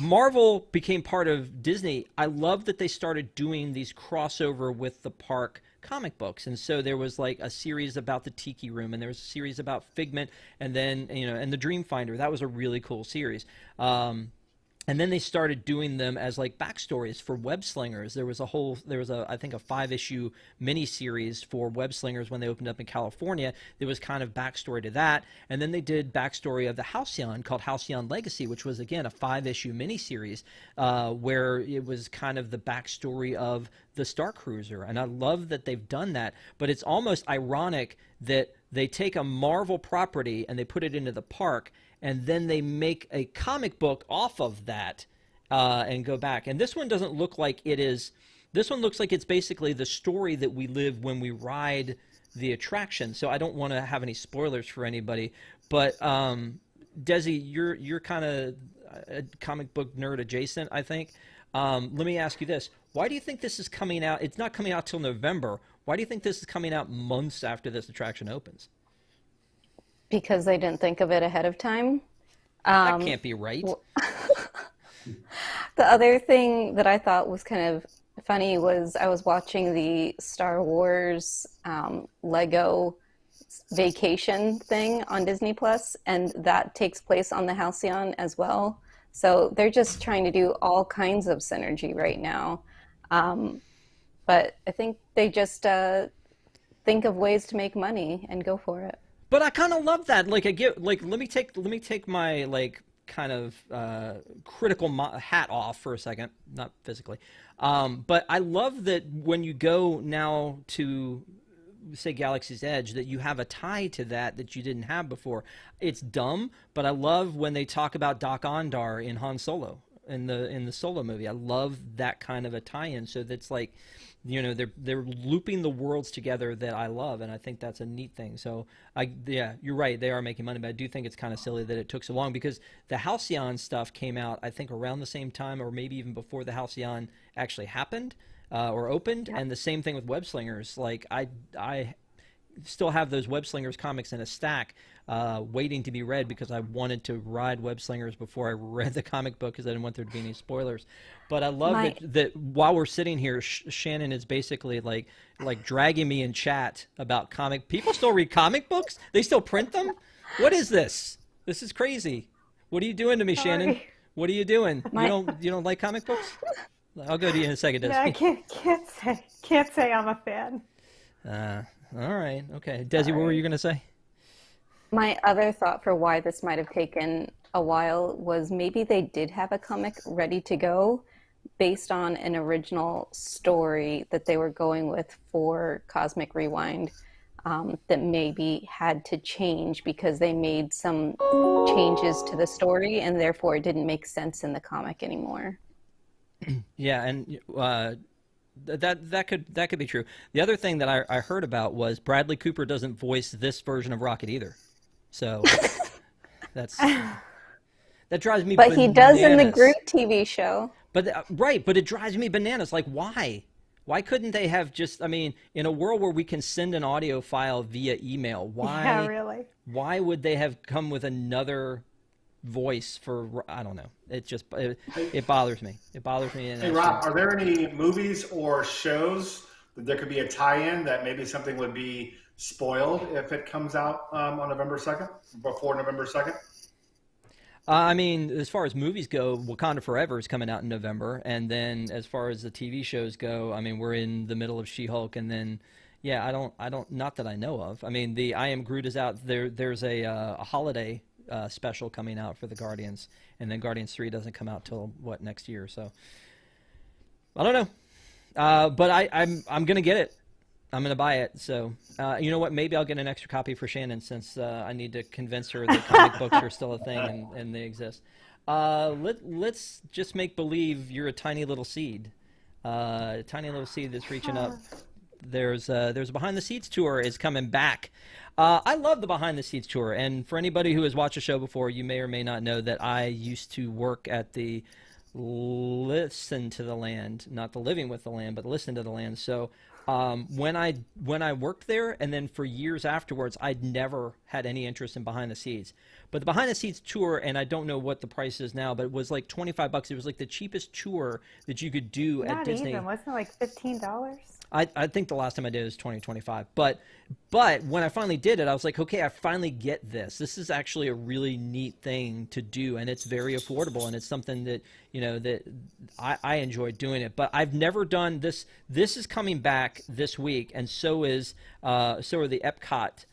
Marvel became part of Disney, I love that they started doing these crossover with the park comic books. And so there was like a series about the Tiki Room, and there was a series about Figment, and then, and the Dream Finder. That was a really cool series. And then they started doing them as like backstories for web slingers. There was I think a 5-issue miniseries for web slingers when they opened up in California. There was kind of backstory to that. And then they did backstory of the Halcyon called Halcyon Legacy, which was, again, a 5-issue miniseries where it was kind of the backstory of the Star Cruiser. And I love that they've done that. But it's almost ironic that they take a Marvel property and they put it into the park, and then they make a comic book off of that and go back. And this one doesn't look like it is. This one looks like it's basically the story that we live when we ride the attraction. So I don't want to have any spoilers for anybody. But Desi, you're kind of a comic book nerd adjacent, I think. Let me ask you this. Why do you think this is coming out? It's not coming out till November. Why do you think this is coming out months after this attraction opens? Because they didn't think of it ahead of time. That can't be right. The other thing that I thought was kind of funny was I was watching the Star Wars Lego vacation thing on Disney Plus, and that takes place on the Halcyon as well. So they're just trying to do all kinds of synergy right now. But I think they just think of ways to make money and go for it. But I kind of love that. Like, let me take my like kind of critical hat off for a second, not physically. But I love that when you go now to, say, Galaxy's Edge, that you have a tie to that you didn't have before. It's dumb, but I love when they talk about Doc Ondar in Han Solo in the Solo movie. I love that kind of a tie-in. So that's like, they're looping the worlds together that I love, and I think that's a neat thing. So yeah, you're right, they are making money, but I do think it's kind of silly that it took so long, because the Halcyon stuff came out, I think, around the same time, or maybe even before the Halcyon actually happened or opened. Yeah. And the same thing with Web Slingers. Like I still have those Web Slingers comics in a stack waiting to be read, because I wanted to ride Web Slingers before I read the comic book, because I didn't want there to be any spoilers. But I love that while we're sitting here, Shannon is basically like dragging me in chat about comic. People still read comic books? They still print them? What is this? This is crazy. What are you doing to me, Shannon? What are you doing? You don't like comic books? I'll go to you in a second, Desi. Yeah, I can't say I'm a fan. All right. Okay. Desi, what were you going to say? My other thought for why this might have taken a while was maybe they did have a comic ready to go based on an original story that they were going with for Cosmic Rewind, that maybe had to change because they made some changes to the story, and therefore it didn't make sense in the comic anymore. Yeah, and that could be true. The other thing that I heard about was Bradley Cooper doesn't voice this version of Rocket either. So that drives me bananas. But he does in the Groot TV show. But right, but it drives me bananas. Like, why? Why couldn't they have just, I mean, in a world where we can send an audio file via email, why? Yeah, really. Why would they have come with another voice for, I don't know. It bothers me. It bothers me. Hey, Rob, are there any movies or shows that there could be a tie-in that maybe something would be spoiled if it comes out on November 2nd, before November 2nd? I mean, as far as movies go, Wakanda Forever is coming out in November, and then as far as the TV shows go, I mean, we're in the middle of She-Hulk, and then, yeah, I don't, not that I know of. I mean, the I Am Groot is out. There's a holiday special coming out for the Guardians, and then Guardians 3 doesn't come out till what, next year? So I don't know, but I'm gonna get it. I'm gonna buy it. So you know what? Maybe I'll get an extra copy for Shannon, since I need to convince her that comic books are still a thing and they exist. Let's just make believe you're a tiny little seed, that's reaching up. There's a Behind the Seats tour is coming back. I love the Behind the Seats tour, and for anybody who has watched the show before, you may or may not know that I used to work at the Listen to the Land, not the Living with the Land, but Listen to the Land. So when I worked there, and then for years afterwards, I'd never had any interest in Behind the Seats. But the Behind the Seats tour, and I don't know what the price is now, but it was like $25. It was like the cheapest tour that you could do at Disney. Not even. Wasn't it like $15? I think the last time I did it was 2025. But when I finally did it, I was like, okay, I finally get this. This is actually a really neat thing to do, and it's very affordable, and it's something that, you know, that I enjoy doing it. But I've never done this. This is coming back this week, and so are the Epcot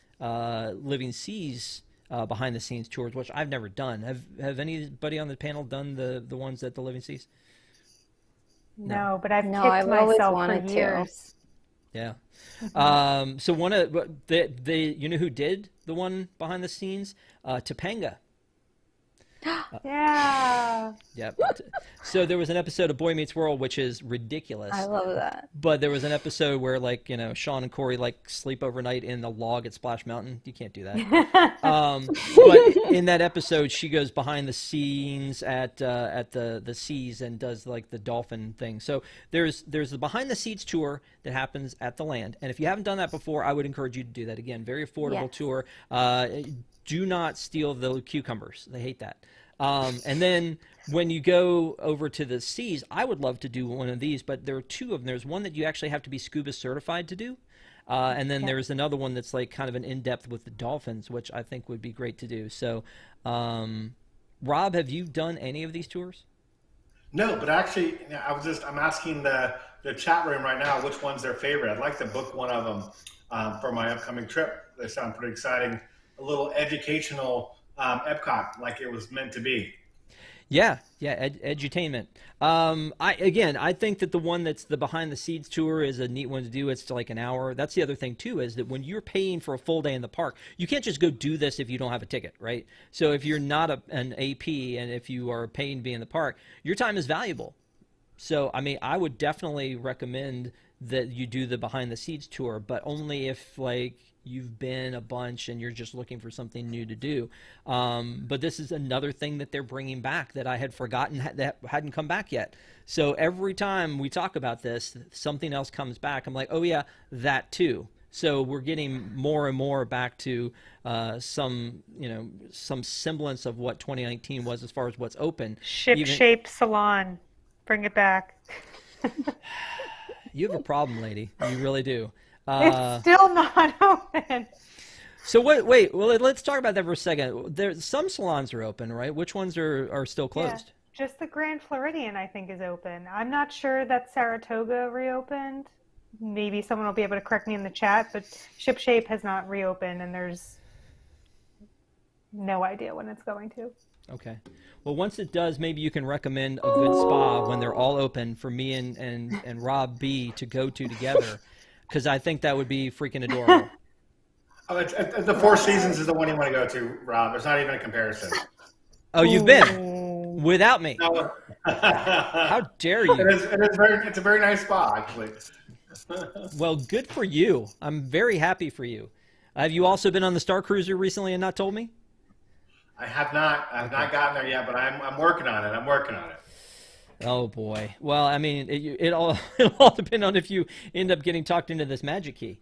Living Seas behind the scenes tours, which I've never done. Have anybody on the panel done the ones at the Living Seas? No, but I've kicked I've always myself wanted for years. Yeah. So one of you know who did the one behind the scenes? Topanga. Yeah. Yep. So there was an episode of Boy Meets World, which is ridiculous. I love that. But there was an episode where, like, you know, Sean and Corey like sleep overnight in the log at Splash Mountain. You can't do that. But in that episode, she goes behind the scenes at the seas and does like the dolphin thing. So there's the behind the seats tour that happens at the land, and if you haven't done that before, I would encourage you to do that. Again, very affordable tour. Do not steal the cucumbers. They hate that. And then when you go over to the seas, I would love to do one of these, but there are two of them. There's one that you actually have to be scuba certified to do. And then there's another one that's like kind of an in-depth with the dolphins, which I think would be great to do. So, Rob, have you done any of these tours? No, but actually, I'm asking the chat room right now which one's their favorite. I'd like to book one of them for my upcoming trip. They sound pretty exciting. A little educational Epcot, like it was meant to be. Yeah, edutainment. I think that the one that's the behind the scenes tour is a neat one to do. It's like an hour. That's the other thing too, is that when you're paying for a full day in the park, you can't just go do this if you don't have a ticket, right? So if you're not an AP and if you are paying to be in the park, your time is valuable. So I mean, I would definitely recommend that you do the behind the scenes tour, but only if like you've been a bunch and you're just looking for something new to do. But this is another thing that they're bringing back that I had forgotten that hadn't come back yet. So every time we talk about this, something else comes back. I'm like, oh yeah, that too. So we're getting more and more back to some semblance of what 2019 was as far as what's open. Ship-shaped salon. Bring it back. You have a problem, lady. You really do. It's still not open. So wait. Well, let's talk about that for a second. Some salons are open, right? Which ones are still closed? Yeah, just the Grand Floridian, I think, is open. I'm not sure that Saratoga reopened. Maybe someone will be able to correct me in the chat, but ShipShape has not reopened, and there's no idea when it's going to. Okay. Well, once it does, maybe you can recommend a good spa when they're all open for me and Rob B to go to together. Because I think that would be freaking adorable. The Four Seasons is the one you want to go to, Rob. There's not even a comparison. Oh, you've been without me. No. How dare you? It's a very nice spa, actually. Well, good for you. I'm very happy for you. Have you also been on the Star Cruiser recently and not told me? I have not. I've not gotten there yet, but I'm working on it. Oh boy. Well, I mean, it'll all depend on if you end up getting talked into this magic key.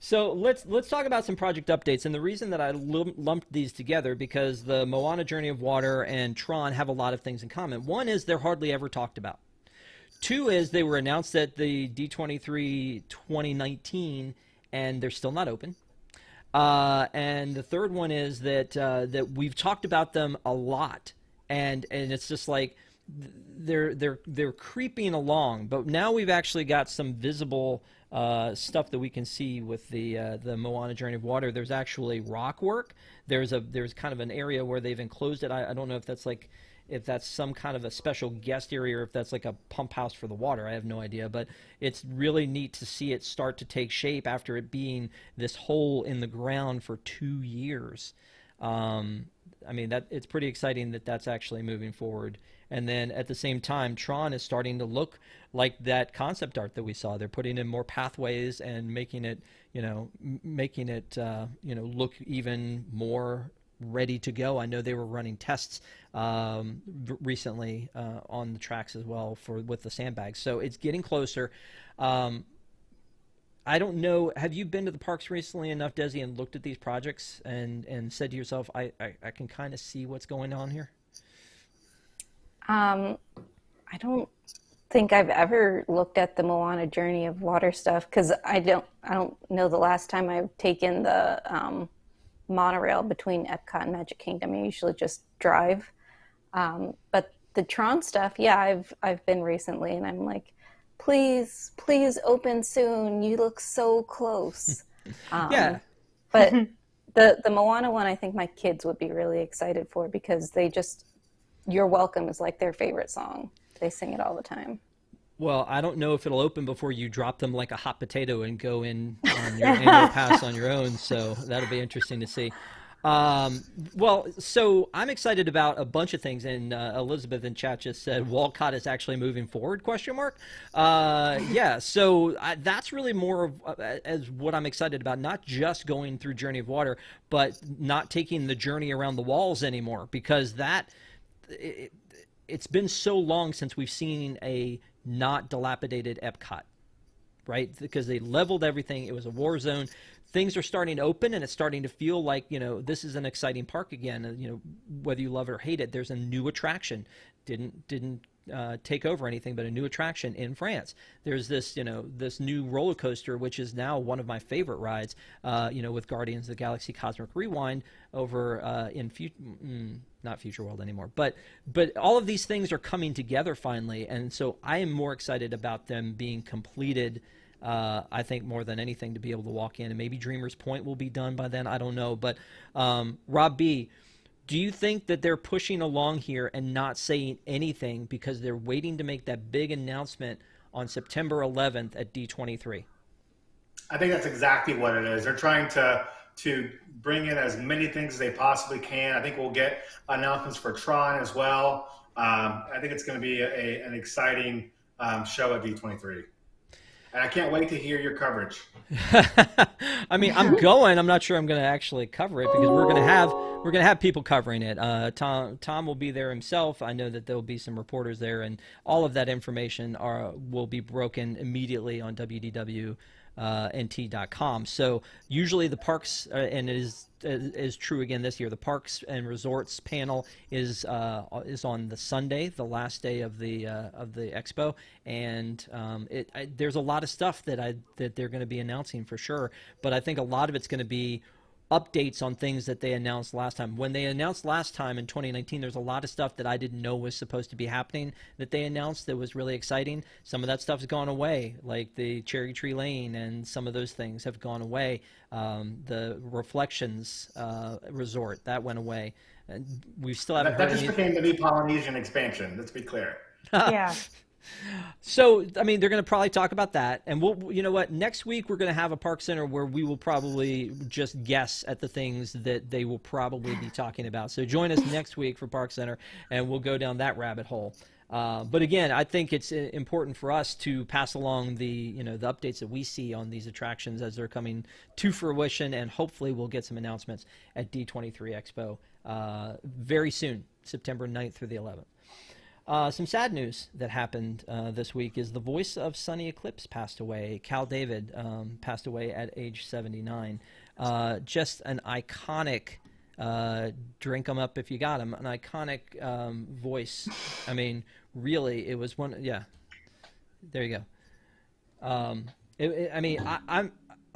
So let's talk about some project updates. And the reason that I lumped these together, because the Moana Journey of Water and Tron have a lot of things in common. One is they're hardly ever talked about. Two is they were announced at the D23 2019, and they're still not open. And the third one is that we've talked about them a lot, and it's just like they're creeping along. But now we've actually got some visible stuff that we can see with the Moana Journey of Water. There's actually rock work. There's kind of an area where they've enclosed it. I don't know if that's like, if that's some kind of a special guest area or if that's like a pump house for the water. I have no idea, but it's really neat to see it start to take shape after it being this hole in the ground for 2 years. I mean, it's pretty exciting that that's actually moving forward. And then at the same time, Tron is starting to look like that concept art that we saw. They're putting in more pathways and making it, look even more ready to go. I know they were running tests recently on the tracks as well with the sandbags. So it's getting closer. I don't know. Have you been to the parks recently enough, Desi, and looked at these projects and said to yourself, I can kind of see what's going on here? I don't think I've ever looked at the Moana Journey of Water stuff, because I don't know the last time I've taken the monorail between Epcot and Magic Kingdom. I usually just drive. But the Tron stuff, yeah, I've been recently, and I'm like, please open soon. You look so close. Yeah. But the Moana one, I think my kids would be really excited for, because they just, You're Welcome is like their favorite song. They sing it all the time. Well, I don't know if it'll open before you drop them like a hot potato and go in on your annual pass on your own. So that'll be interesting to see. Well, so I'm excited about a bunch of things, and Elizabeth in chat just said Walcott is actually moving forward, ? Yeah, so that's really more of as what I'm excited about, not just going through Journey of Water, but not taking the journey around the walls anymore, because it's been so long since we've seen a not dilapidated Epcot, right? Because they leveled everything. It was a war zone. Things are starting to open, and it's starting to feel like, this is an exciting park again. Whether you love it or hate it, there's a new attraction. Didn't take over anything, but a new attraction in France. There's this, this new roller coaster, which is now one of my favorite rides, with Guardians of the Galaxy Cosmic Rewind over not Future World anymore. But all of these things are coming together finally, and so I am more excited about them being completed. I think more than anything, to be able to walk in, and maybe Dreamer's Point will be done by then. I don't know. But Rob B., do you think that they're pushing along here and not saying anything because they're waiting to make that big announcement on September 11th at D23? I think that's exactly what it is. They're trying to bring in as many things as they possibly can. I think we'll get announcements for Tron as well. I think it's going to be an exciting show at D23. And I can't wait to hear your coverage. I mean, I'm going. I'm not sure I'm going to actually cover it, because we're going to have people covering it. Tom will be there himself. I know that there'll be some reporters there, and all of that information will be broken immediately on www.nt.com. So usually the parks, and it is true again this year, the Parks and Resorts panel is on the Sunday, the last day of the expo, and there's a lot of stuff that they're going to be announcing for sure. But I think a lot of it's going to be updates on things that they announced last time. When they announced last time in 2019, there's a lot of stuff that I didn't know was supposed to be happening that they announced that was really exciting. Some of that stuff's gone away, like the Cherry Tree Lane, and some of those things have gone away. The Reflections Resort, that went away. And we still haven't that heard just became the new Polynesian expansion, let's be clear. Yeah. So, I mean, they're going to probably talk about that. And you know what? Next week, we're going to have a ParksCenter where we will probably just guess at the things that they will probably be talking about. So join us next week for ParksCenter, and we'll go down that rabbit hole. But again, I think it's important for us to pass along the updates that we see on these attractions as they're coming to fruition, and hopefully we'll get some announcements at D23 Expo very soon, September 9th through the 11th. Some sad news that happened this week is the voice of Sunny Eclipse passed away. Cal David passed away at age 79. Just an iconic, drink 'em up if you got 'em, an iconic voice. I mean, really, it was one. Yeah, there you go.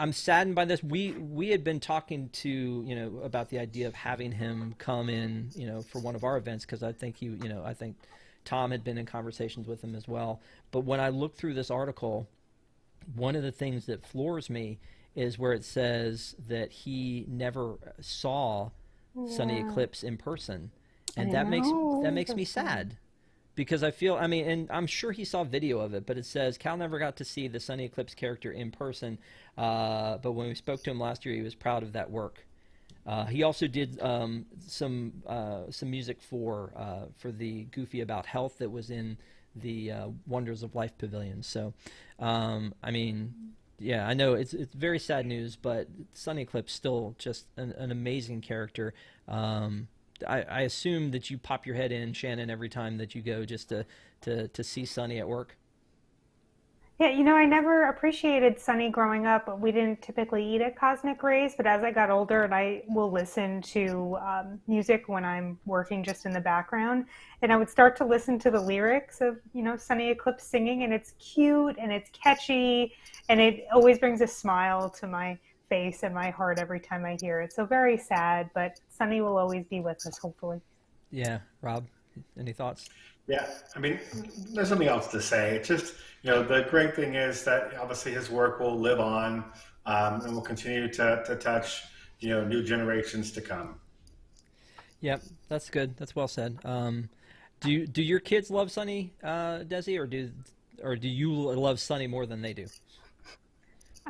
I'm saddened by this. We had been talking to about the idea of having him come in for one of our events, because I think I think Tom had been in conversations with him as well. But when I look through this article, one of the things that floors me is where it says that he never saw Sunny Eclipse in person, and that makes me sad. Because I feel, and I'm sure he saw video of it, but it says Cal never got to see the Sunny Eclipse character in person. But when we spoke to him last year, he was proud of that work. He also did some music for the Goofy About Health that was in the Wonders of Life Pavilion. So, yeah, I know it's very sad news, but Sunny Eclipse still just an amazing character. I assume that you pop your head in, Shannon, every time that you go just to see Sunny at work. Yeah, I never appreciated Sunny growing up. We didn't typically eat at Cosmic Rays, but as I got older, and I will listen to music when I'm working just in the background, and I would start to listen to the lyrics of, Sunny Eclipse singing, and it's cute and it's catchy, and it always brings a smile to my face and my heart every time I hear it. So very sad, but Sunny will always be with us, hopefully. Yeah, Rob, any thoughts? Yeah, there's nothing else to say. It's just, the great thing is that obviously his work will live on, and will continue to touch, new generations to come. Yep, that's good. That's well said. Do your kids love Sunny, Desi, or do you love Sunny more than they do?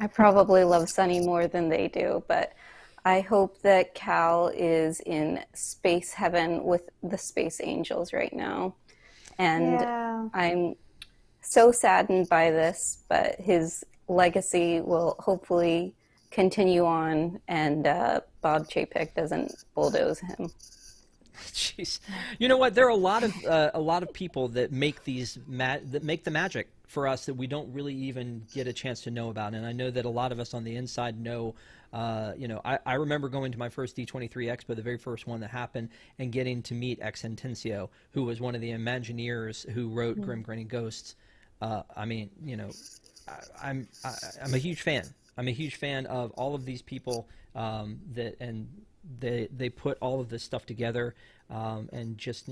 I probably love Sunny more than they do, but I hope that Cal is in space heaven with the space angels right now. And yeah. I'm so saddened by this, but his legacy will hopefully continue on, and Bob Chapek doesn't bulldoze him. Jeez, you know what? There are a lot of people that make that make the magic for us that we don't really even get a chance to know about. And I know that a lot of us on the inside know. I remember going to my first D23 Expo, the very first one that happened, and getting to meet Ex Intencio, who was one of the Imagineers who wrote Grim Grinning Ghosts. I'm a huge fan. I'm a huge fan of all of these people they put all of this stuff together, and just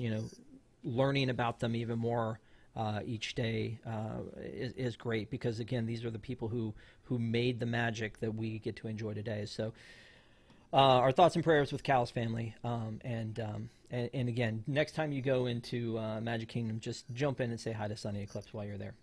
learning about them even more each day is great, because again, these are the people who made the magic that we get to enjoy today. So our thoughts and prayers with Cal's family, and again, next time you go into Magic Kingdom, just jump in and say hi to Sunny Eclipse while you're there.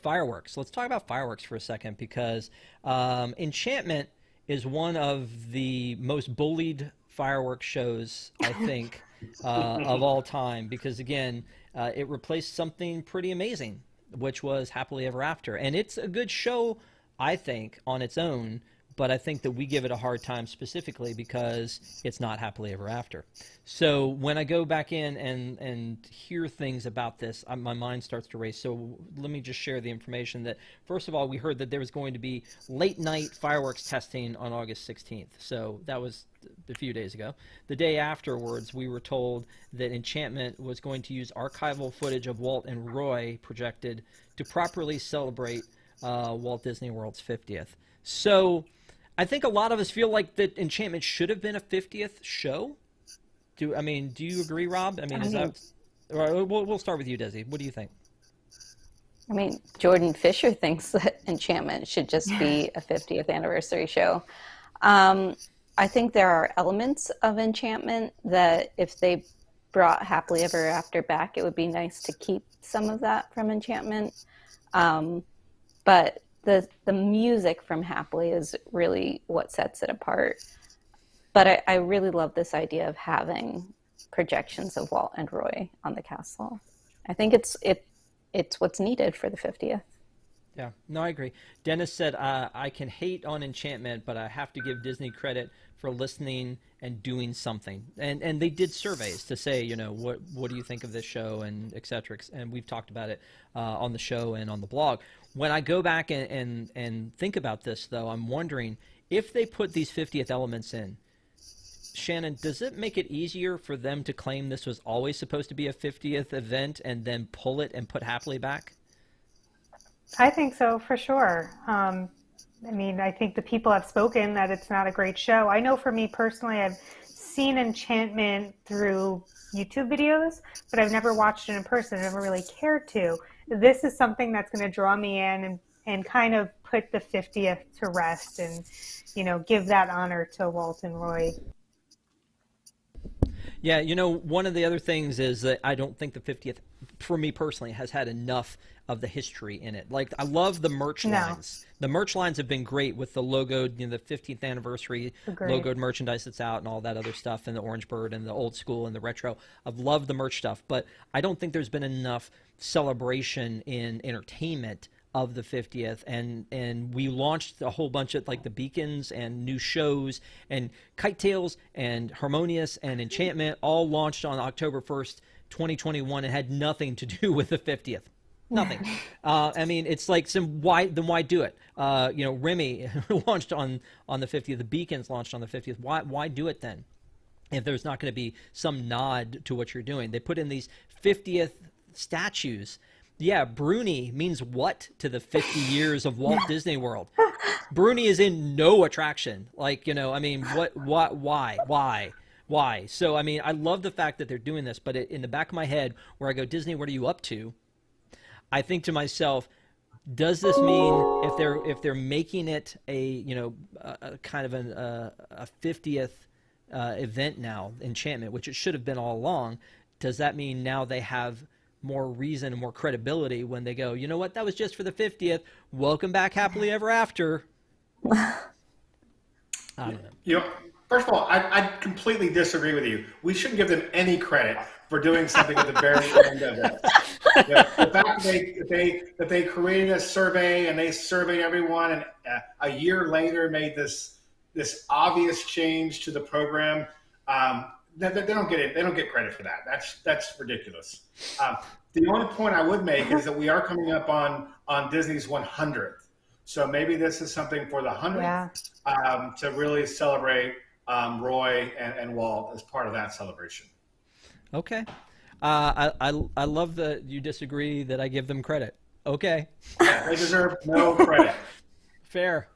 Fireworks. Let's talk about fireworks for a second, because Enchantment is one of the most bullied fireworks shows, I think, of all time, because again, it replaced something pretty amazing, which was Happily Ever After. And it's a good show, I think, on its own, but I think that we give it a hard time specifically because it's not Happily Ever After. So when I go back in and hear things about this, my mind starts to race. So let me just share the information that, first of all, we heard that there was going to be late night fireworks testing on August 16th. So that was a few days ago. The day afterwards, we were told that Enchantment was going to use archival footage of Walt and Roy projected to properly celebrate Walt Disney World's 50th. So I think a lot of us feel like that Enchantment should have been a 50th show. Do you agree, Rob? We'll start with you, Desi. What do you think? Jordan Fisher thinks that Enchantment should just be a 50th anniversary show. I think there are elements of Enchantment that if they brought Happily Ever After back, it would be nice to keep some of that from Enchantment. But the music from Happily is really what sets it apart. But I really love this idea of having projections of Walt and Roy on the castle. I think it's what's needed for the 50th. Yeah, no, I agree. Dennis said, I can hate on Enchantment, but I have to give Disney credit for listening and doing something. And they did surveys to say, what do you think of this show, and et cetera. And we've talked about it on the show and on the blog. When I go back and think about this, though, I'm wondering if they put these 50th elements in, Shannon, does it make it easier for them to claim this was always supposed to be a 50th event and then pull it and put Happily back? I think so, for sure. I mean, I think the people have spoken that it's not a great show. I know for me personally, I've seen Enchantment through YouTube videos, but I've never watched it in person. I never really cared to. This is something that's going to draw me in and kind of put the 50th to rest and, give that honor to Walt and Roy. Yeah, one of the other things is that I don't think the 50th, for me personally, has had enough of the history in it. Like, I love the merch lines. The merch lines have been great with the logo, the 50th anniversary logoed merchandise that's out and all that other stuff, and the Orange Bird and the old school and the retro. I've loved the merch stuff, but I don't think there's been enough celebration in entertainment of the 50th, and we launched a whole bunch of like the beacons and new shows, and Kite Tales and Harmonious and Enchantment all launched on October 1st, 2021, and had nothing to do with the 50th. Nothing. I mean, it's like why do it? Remy launched on the 50th. The Beacons launched on the 50th. Why do it then? If there's not going to be some nod to what you're doing, they put in these 50th statues. Yeah, Bruni means what to the 50 years of Walt Disney World? Bruni is in no attraction. Like, I mean, why? So, I mean, I love the fact that they're doing this, but in the back of my head, where I go, Disney, what are you up to? I think to myself, does this mean if they're making it a kind of a 50th event now, Enchantment, which it should have been all along, does that mean now they have more reason and more credibility when they go, you know what, that was just for the 50th. Welcome back happily ever after. I don't know. First of all, I completely disagree with you. We shouldn't give them any credit for doing something at the very end of it. The fact that they created a survey and they surveyed everyone, and a year later made this obvious change to the program. They don't get it. They don't get credit for that. That's ridiculous. The only point I would make is that we are coming up on Disney's 100th, so maybe this is something for the 100th to really celebrate Roy and Walt as part of that celebration. Okay. I love that you disagree that I give them credit. Okay. Yeah, they deserve no credit. Fair.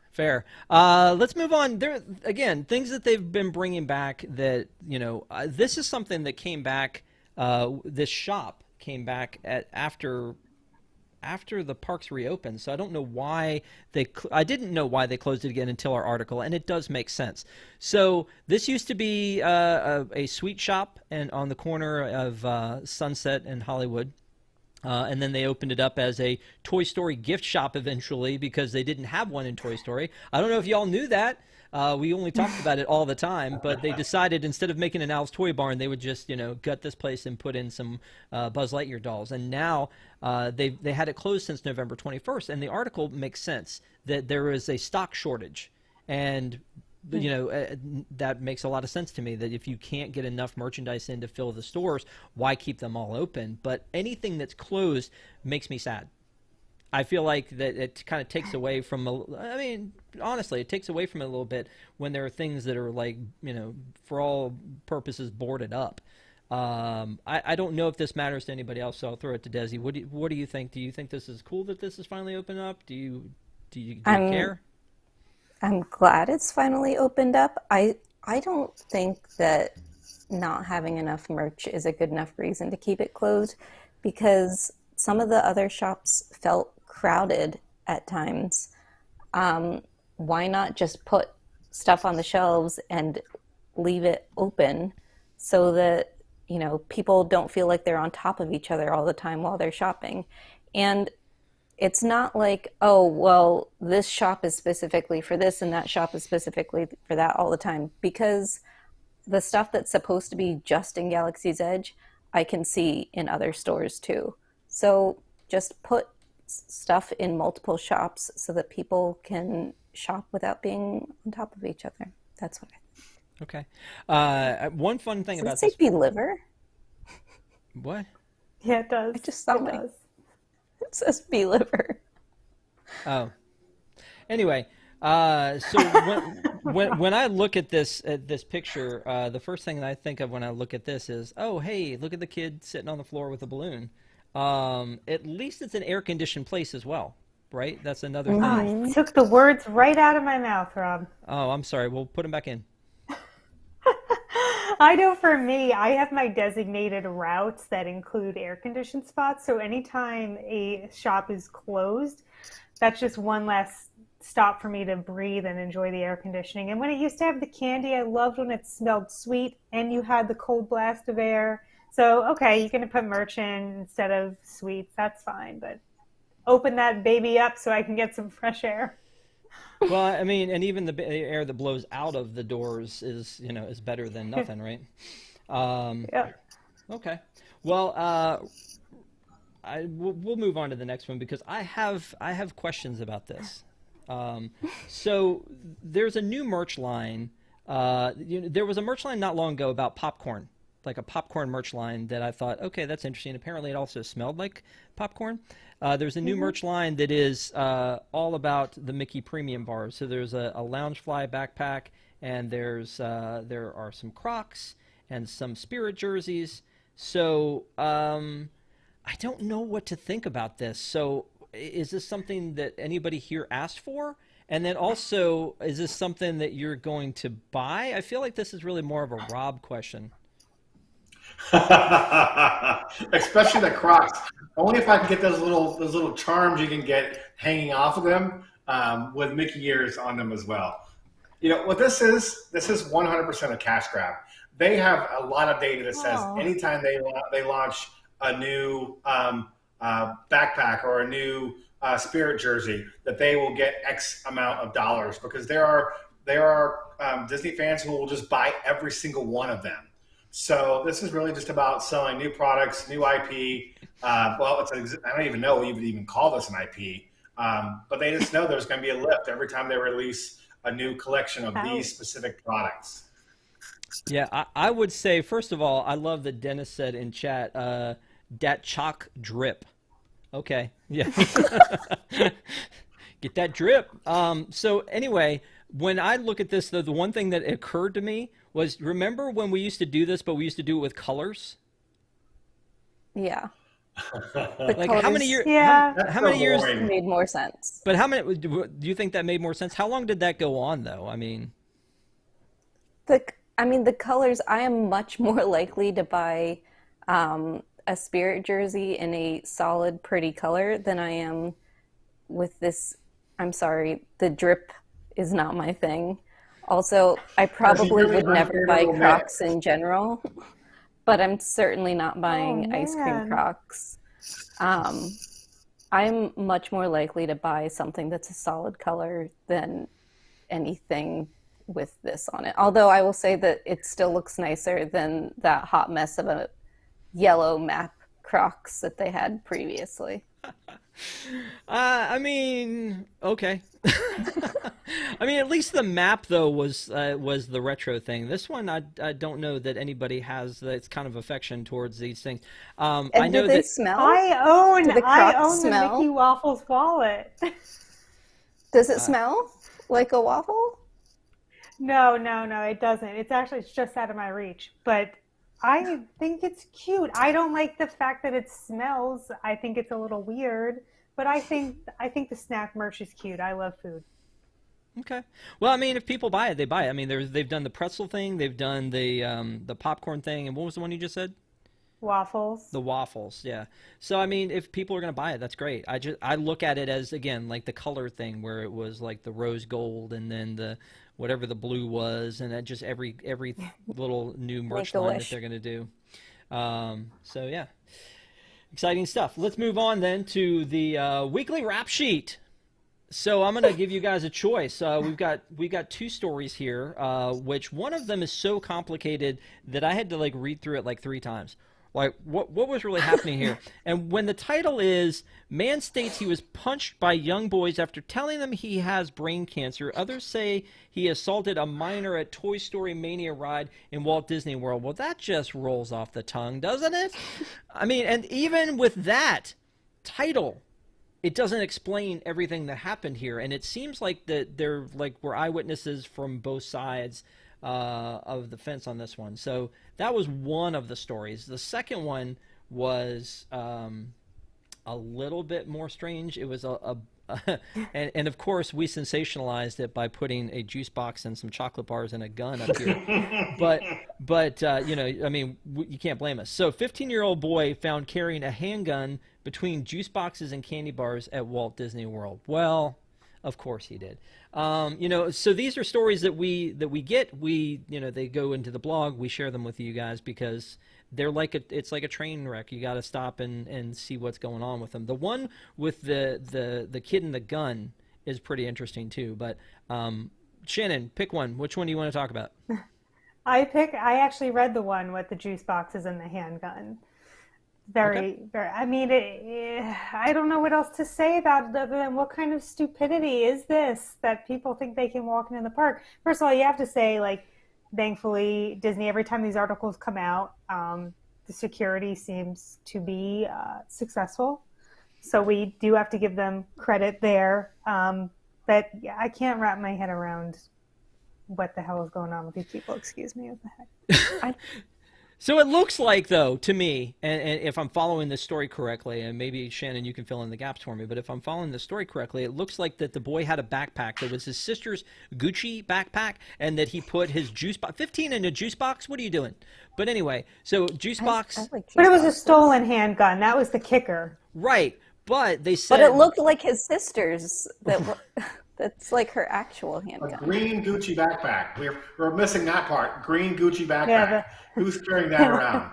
Let's move on. There again, things that they've been bringing back that this is something that came back. This shop came back after the parks reopened. So I don't know why I didn't know why they closed it again until our article, and it does make sense. So this used to be a sweet shop and on the corner of Sunset and Hollywood. And then they opened it up as a Toy Story gift shop eventually because they didn't have one in Toy Story. I don't know if y'all knew that. We only talked about it all the time, but they decided instead of making an Al's Toy Barn, they would just, gut this place and put in some Buzz Lightyear dolls. And now they had it closed since November 21st. And the article makes sense that there is a stock shortage. And that makes a lot of sense to me, that if you can't get enough merchandise in to fill the stores, why keep them all open? But anything that's closed makes me sad. I feel like that it kind of takes away from, honestly, it takes away from it a little bit when there are things that are like, for all purposes boarded up. I don't know if this matters to anybody else, so I'll throw it to Desi. What do you think? Do you think this is cool that this is finally opened up? Do you care? I'm glad it's finally opened up. I don't think that not having enough merch is a good enough reason to keep it closed, because some of the other shops felt crowded at times. Why not just put stuff on the shelves and leave it open so that, people don't feel like they're on top of each other all the time while they're shopping? And it's not like, oh, well, this shop is specifically for this and that shop is specifically for that all the time, because the stuff that's supposed to be just in Galaxy's Edge, I can see in other stores too. So just put stuff in multiple shops so that people can shop without being on top of each other. That's what I think. Okay. One fun thing about Does it say deliver? What? Yeah, it does. I just saw it does. It says be liver. Oh. Anyway, so when I look at this picture, the first thing that I think of when I look at this is, oh, hey, look at the kid sitting on the floor with a balloon. At least it's an air-conditioned place as well, right? That's another thing. Oh, you took the words right out of my mouth, Rob. Oh, I'm sorry. We'll put them back in. I know for me, I have my designated routes that include air-conditioned spots. So anytime a shop is closed, that's just one less stop for me to breathe and enjoy the air conditioning. And when it used to have the candy, I loved when it smelled sweet and you had the cold blast of air. So, okay, you're going to put merch in instead of sweets. That's fine. But open that baby up so I can get some fresh air. Well, I mean, and even the air that blows out of the doors is better than nothing, right? Yeah. Okay. Well, we'll move on to the next one because I have questions about this. So there's a new merch line. There was a merch line not long ago about popcorn, like a popcorn merch line that I thought, okay, that's interesting. Apparently, it also smelled like popcorn. There's a new merch line that is all about the Mickey Premium bars. So there's a Loungefly backpack, and there are some Crocs and some Spirit jerseys. So I don't know what to think about this. So is this something that anybody here asked for? And then also, is this something that you're going to buy? I feel like this is really more of a Rob question. Especially the Crocs. Only if I can get those little charms you can get hanging off of them with Mickey ears on them as well. You know what this is? This is 100% a cash grab. They have a lot of data that says anytime they launch a new backpack or a new Spirit jersey, that they will get X amount of dollars because there are Disney fans who will just buy every single one of them. So this is really just about selling new products, new IP. I don't even know you would even call this an IP, but they just know there's going to be a lift every time they release a new collection of these specific products. Yeah, I would say, first of all, I love that Dennis said in chat, that chalk drip. Okay, yeah. Get that drip. So anyway, when I look at this, though, the one thing that occurred to me was, remember when we used to do this, but we used to do it with colors? Yeah. Like how many years? Yeah. How many years made more sense? But how many? Do you think that made more sense? How long did that go on, though? I mean, the colors. I am much more likely to buy a Spirit jersey in a solid, pretty color than I am with this. I'm sorry, the drip is not my thing. Also, I probably would never buy Crocs in general, but I'm certainly not buying ice cream Crocs. I'm much more likely to buy something that's a solid color than anything with this on it. Although I will say that it still looks nicer than that hot mess of a yellow map Crocs that they had previously. I mean, okay. I mean, at least the map though was the retro thing. This one, I don't know that anybody has that's kind of affection towards these things. And I know do they that smell? I own Crocs the smell? Mickey Waffles wallet. Does it smell like a waffle? No, it doesn't. It's just out of my reach. But I think it's cute. I don't like the fact that it smells. I think it's a little weird. But I think the snack merch is cute. I love food. Okay. Well, I mean, if people buy it, they buy it. I mean, they've done the pretzel thing, they've done the popcorn thing, and what was the one you just said? Waffles. The waffles, yeah. So I mean, if people are gonna buy it, that's great. I look at it as, again, like the color thing, where it was like the rose gold and then the whatever the blue was, and then just every little new merch line that they're gonna do. So yeah, exciting stuff. Let's move on then to the weekly rap sheet. So I'm gonna give you guys a choice. We've got two stories here, which one of them is so complicated that I had to read through it 3 times. Like, what was really happening here? And when the title is, man states he was punched by young boys after telling them he has brain cancer. Others say he assaulted a minor at Toy Story Mania ride in Walt Disney World. Well, that just rolls off the tongue, doesn't it? I mean, and even with that title, it doesn't explain everything that happened here. And it seems like that they're like we're eyewitnesses from both sides of the fence on this one. So that was one of the stories. The second one was a little bit more strange. It was and of course we sensationalized it by putting a juice box and some chocolate bars and a gun up here. but you know, I mean, you can't blame us. So 15-year-old boy found carrying a handgun between juice boxes and candy bars at Walt Disney World. Well, of course he did. You know, so these are stories that we get. You know, they go into the blog. We share them with you guys because they're like it's like a train wreck. You got to stop and see what's going on with them. The one with the kid and the gun is pretty interesting too. But Shannon, pick one. Which one do you want to talk about? I actually read the one with the juice boxes and the handgun. Very. I mean, I don't know what else to say about it other than what kind of stupidity is this that people think they can walk into the park. First of all, you have to say, like, thankfully, Disney, every time these articles come out, the security seems to be successful. So we do have to give them credit there. But yeah, I can't wrap my head around what the hell is going on with these people. Excuse me. What the heck? So it looks like, though, to me, and if I'm following this story correctly, and maybe, Shannon, you can fill in the gaps for me, but if I'm following the story correctly, it looks like that the boy had a backpack that was his sister's Gucci backpack, and that he put his juice box, 15 in a juice box? What are you doing? But anyway, so juice box. Like But it was a stolen handgun. That was the kicker. Right, but they said. But it looked like his sister's. That's like her actual handgun. A green Gucci backpack. We're missing that part. Green Gucci backpack. Yeah, Who's carrying that around?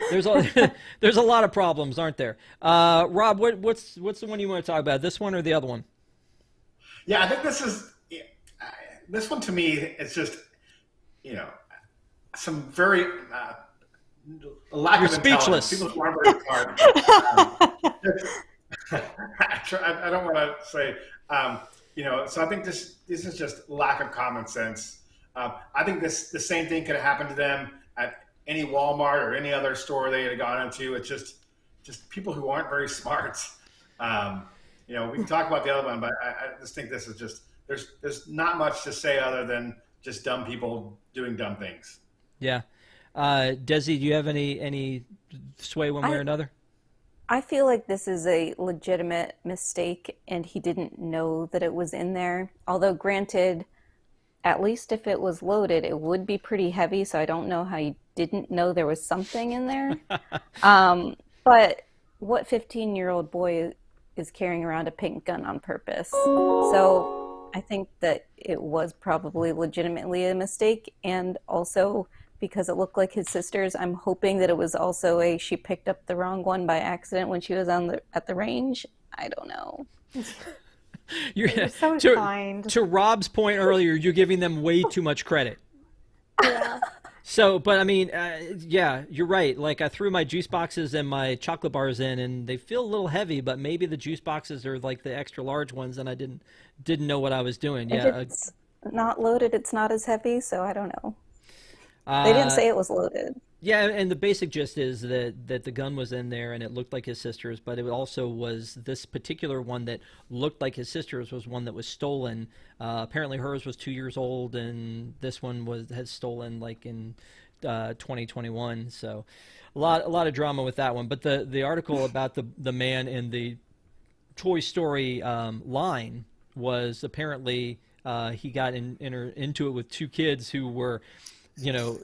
There's a lot of problems, aren't there? Rob, what's the one you want to talk about? This one or the other one? Yeah, I think this one to me is just, you know, some very lack of intelligence. Speechless. People who aren't very smart. I don't want to say, you know. So I think this is just lack of common sense. I think the same thing could have happened to them at any Walmart or any other store they had gone into. It's just people who aren't very smart. You know, we can talk about the other one, but I just think this is just there's not much to say other than just dumb people doing dumb things. Yeah. Desi, do you have any sway one way or another? I feel like this is a legitimate mistake, and he didn't know that it was in there. Although, granted, at least if it was loaded, it would be pretty heavy, so I don't know how he didn't know there was something in there. But what 15-year-old boy is carrying around a pink gun on purpose? So I think that it was probably legitimately a mistake, and also because it looked like his sister's, I'm hoping that it was also she picked up the wrong one by accident when she was at the range. I don't know. You're so kind. To Rob's point earlier, you're giving them way too much credit. Yeah. So, but I mean, yeah, you're right. Like, I threw my juice boxes and my chocolate bars in, and they feel a little heavy, but maybe the juice boxes are like the extra large ones, and I didn't know what I was doing. If Yeah, it's not loaded, it's not as heavy, so I don't know. They didn't say it was loaded. Yeah, and the basic gist is that the gun was in there, and it looked like his sister's, but it also was this particular one that looked like his sister's was one that was stolen. Apparently hers was 2 years old, and this one had stolen like in 2021. So a lot of drama with that one. But the article about the man in the Toy Story line was apparently he got into it with two kids who were, you know,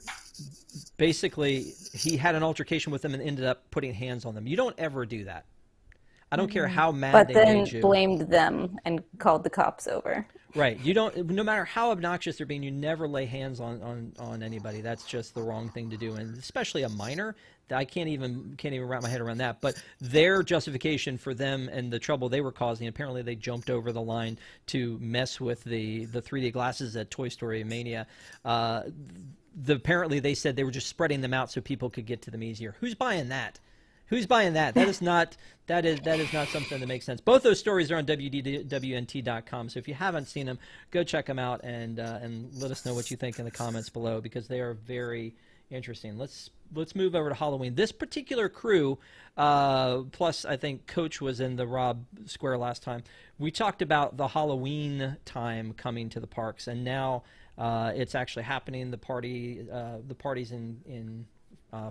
basically he had an altercation with them and ended up putting hands on them. You don't ever do that. I don't care how mad they made you. But then blamed them and called the cops over. Right. You don't. No matter how obnoxious they're being, you never lay hands on anybody. That's just the wrong thing to do, and especially a minor. I can't even wrap my head around that. But their justification for them and the trouble they were causing, apparently they jumped over the line to mess with the 3D glasses at Toy Story Mania. apparently they said they were just spreading them out so people could get to them easier. Who's buying that? Who's buying that? That is not something that makes sense. Both those stories are on WDWNT.com. So if you haven't seen them, go check them out and let us know what you think in the comments below, because they are very interesting. Let's move over to Halloween. This particular crew, plus I think Coach was in the Rob Square last time. We talked about the Halloween time coming to the parks, and now it's actually happening. The parties in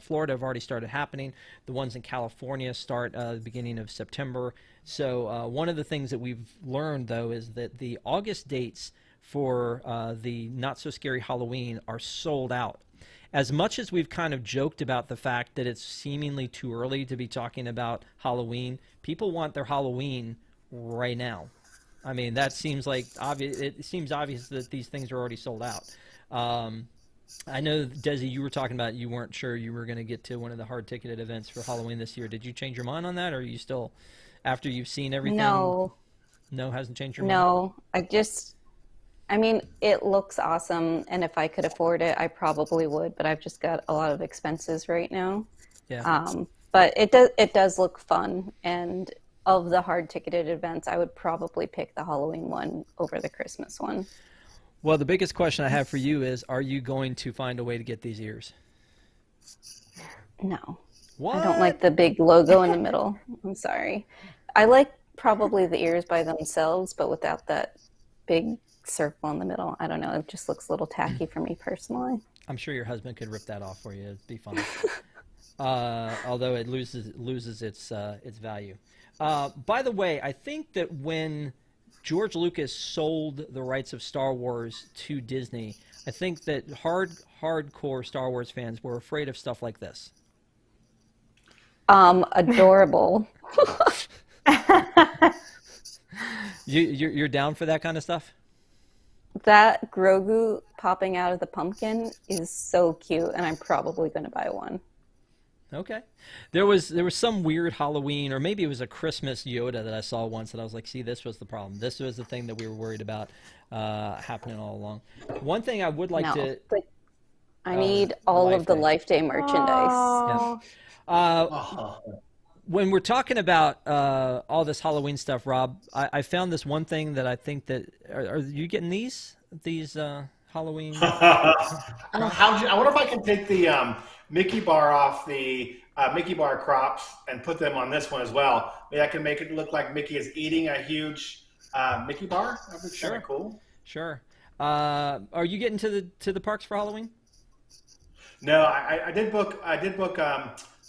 Florida have already started happening. The ones in California start the beginning of September. So one of the things that we've learned, though, is that the August dates for the Not So Scary Halloween are sold out. As much as we've kind of joked about the fact that it's seemingly too early to be talking about Halloween, people want their Halloween right now. I mean, that seems like obvious. It seems obvious that these things are already sold out. I know, Desi, you were talking about you weren't sure you were going to get to one of the hard-ticketed events for Halloween this year. Did you change your mind on that, or are you still, after you've seen everything? No, hasn't changed your mind? No, I mean, it looks awesome, and if I could afford it, I probably would, but I've just got a lot of expenses right now. Yeah. But it does look fun, and of the hard-ticketed events, I would probably pick the Halloween one over the Christmas one. Well, the biggest question I have for you is, are you going to find a way to get these ears? No. What? I don't like the big logo in the middle. I'm sorry. I like probably the ears by themselves, but without that big circle in the middle. I don't know. It just looks a little tacky for me personally. I'm sure your husband could rip that off for you. It'd be fun. Although it loses its value. By the way, I think that when George Lucas sold the rights of Star Wars to Disney, I think that hardcore Star Wars fans were afraid of stuff like this. Adorable. You're down for that kind of stuff? That Grogu popping out of the pumpkin is so cute, and I'm probably going to buy one. Okay. There was some weird Halloween, or maybe it was a Christmas Yoda that I saw once, and I was like, see, this was the problem. This was the thing that we were worried about happening all along. One thing I would like to... But I need all of the Life Day merchandise. Oh. Yeah. When we're talking about all this Halloween stuff, Rob, I found this one thing that I think that... Are you getting these Halloween? I wonder if I can take the Mickey bar off the Mickey bar crops and put them on this one as well. Maybe I can make it look like Mickey is eating a huge Mickey bar. That would be kind of cool. Sure. Are you getting to the parks for Halloween? No, I did book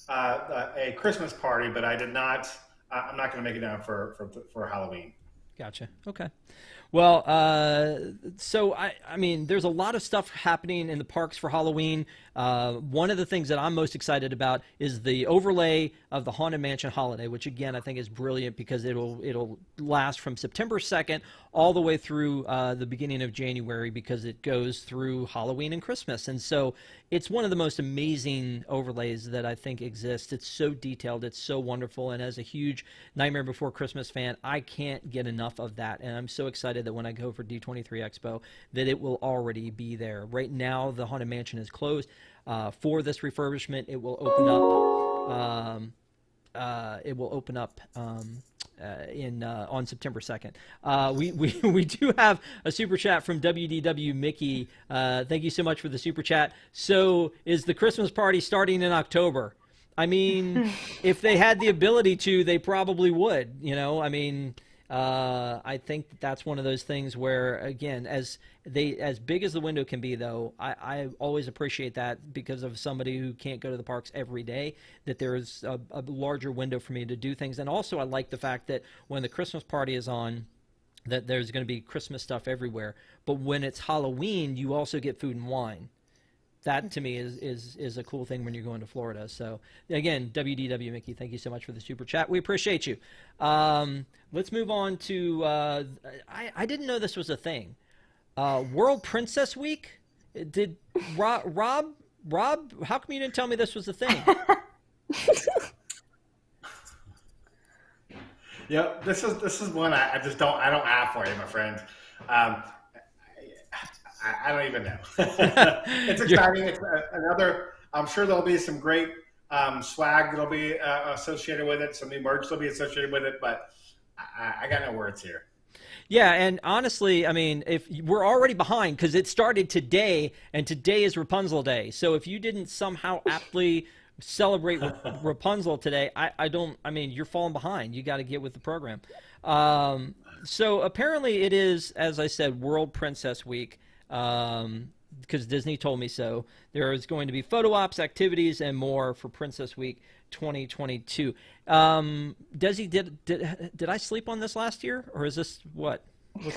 a Christmas party, but I did not. I'm not going to make it down for Halloween. Gotcha. Okay. Well, so I mean, there's a lot of stuff happening in the parks for Halloween. One of the things that I'm most excited about is the overlay of the Haunted Mansion holiday, which again I think is brilliant because it'll last from September 2nd all the way through the beginning of January, because it goes through Halloween and Christmas. And so it's one of the most amazing overlays that I think exists. It's so detailed, it's so wonderful, and as a huge Nightmare Before Christmas fan, I can't get enough of that. And I'm so excited that when I go for D23 Expo that it will already be there. Right now the Haunted Mansion is closed for this refurbishment. It will open up on September 2nd. We do have a super chat from WDW Mickey. Thank you so much for the super chat. So is the Christmas party starting in October? I mean, if they had the ability to, they probably would. You know, I mean, I think that's one of those things where, again, as big as the window can be, though, I always appreciate that because of somebody who can't go to the parks every day, that there is a larger window for me to do things. And also I like the fact that when the Christmas party is on, that there's going to be Christmas stuff everywhere. But when it's Halloween, you also get food and wine. That to me is a cool thing when you're going to Florida. So again, WDW Mickey, thank you so much for the super chat. We appreciate you. Let's move on to I didn't know this was a thing. World Princess Week. Did Rob? How come you didn't tell me this was a thing? Yeah, this is one I don't have for you, my friend. I don't even know. It's exciting. It's another. I'm sure there'll be some great swag that'll be associated with it. Some new merch that'll be associated with it. But I got no words here. Yeah, and honestly, I mean, if we're already behind because it started today, and today is Rapunzel Day. So if you didn't somehow aptly celebrate Rapunzel today, I mean, you're falling behind. You got to get with the program. So apparently it is, as I said, World Princess Week, because Disney told me so. There is going to be photo ops, activities, and more for Princess Week 2022. Desi, did I sleep on this last year, or is this what's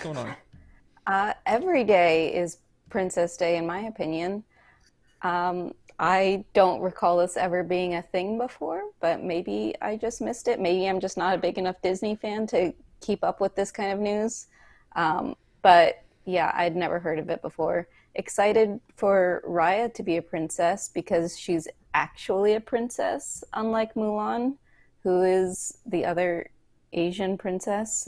going on? Every day is Princess Day, in my opinion. I don't recall this ever being a thing before, but maybe I just missed it. Maybe I'm just not a big enough Disney fan to keep up with this kind of news. But yeah, I'd never heard of it before. Excited for Raya to be a princess because she's actually a princess, unlike Mulan, who is the other Asian princess,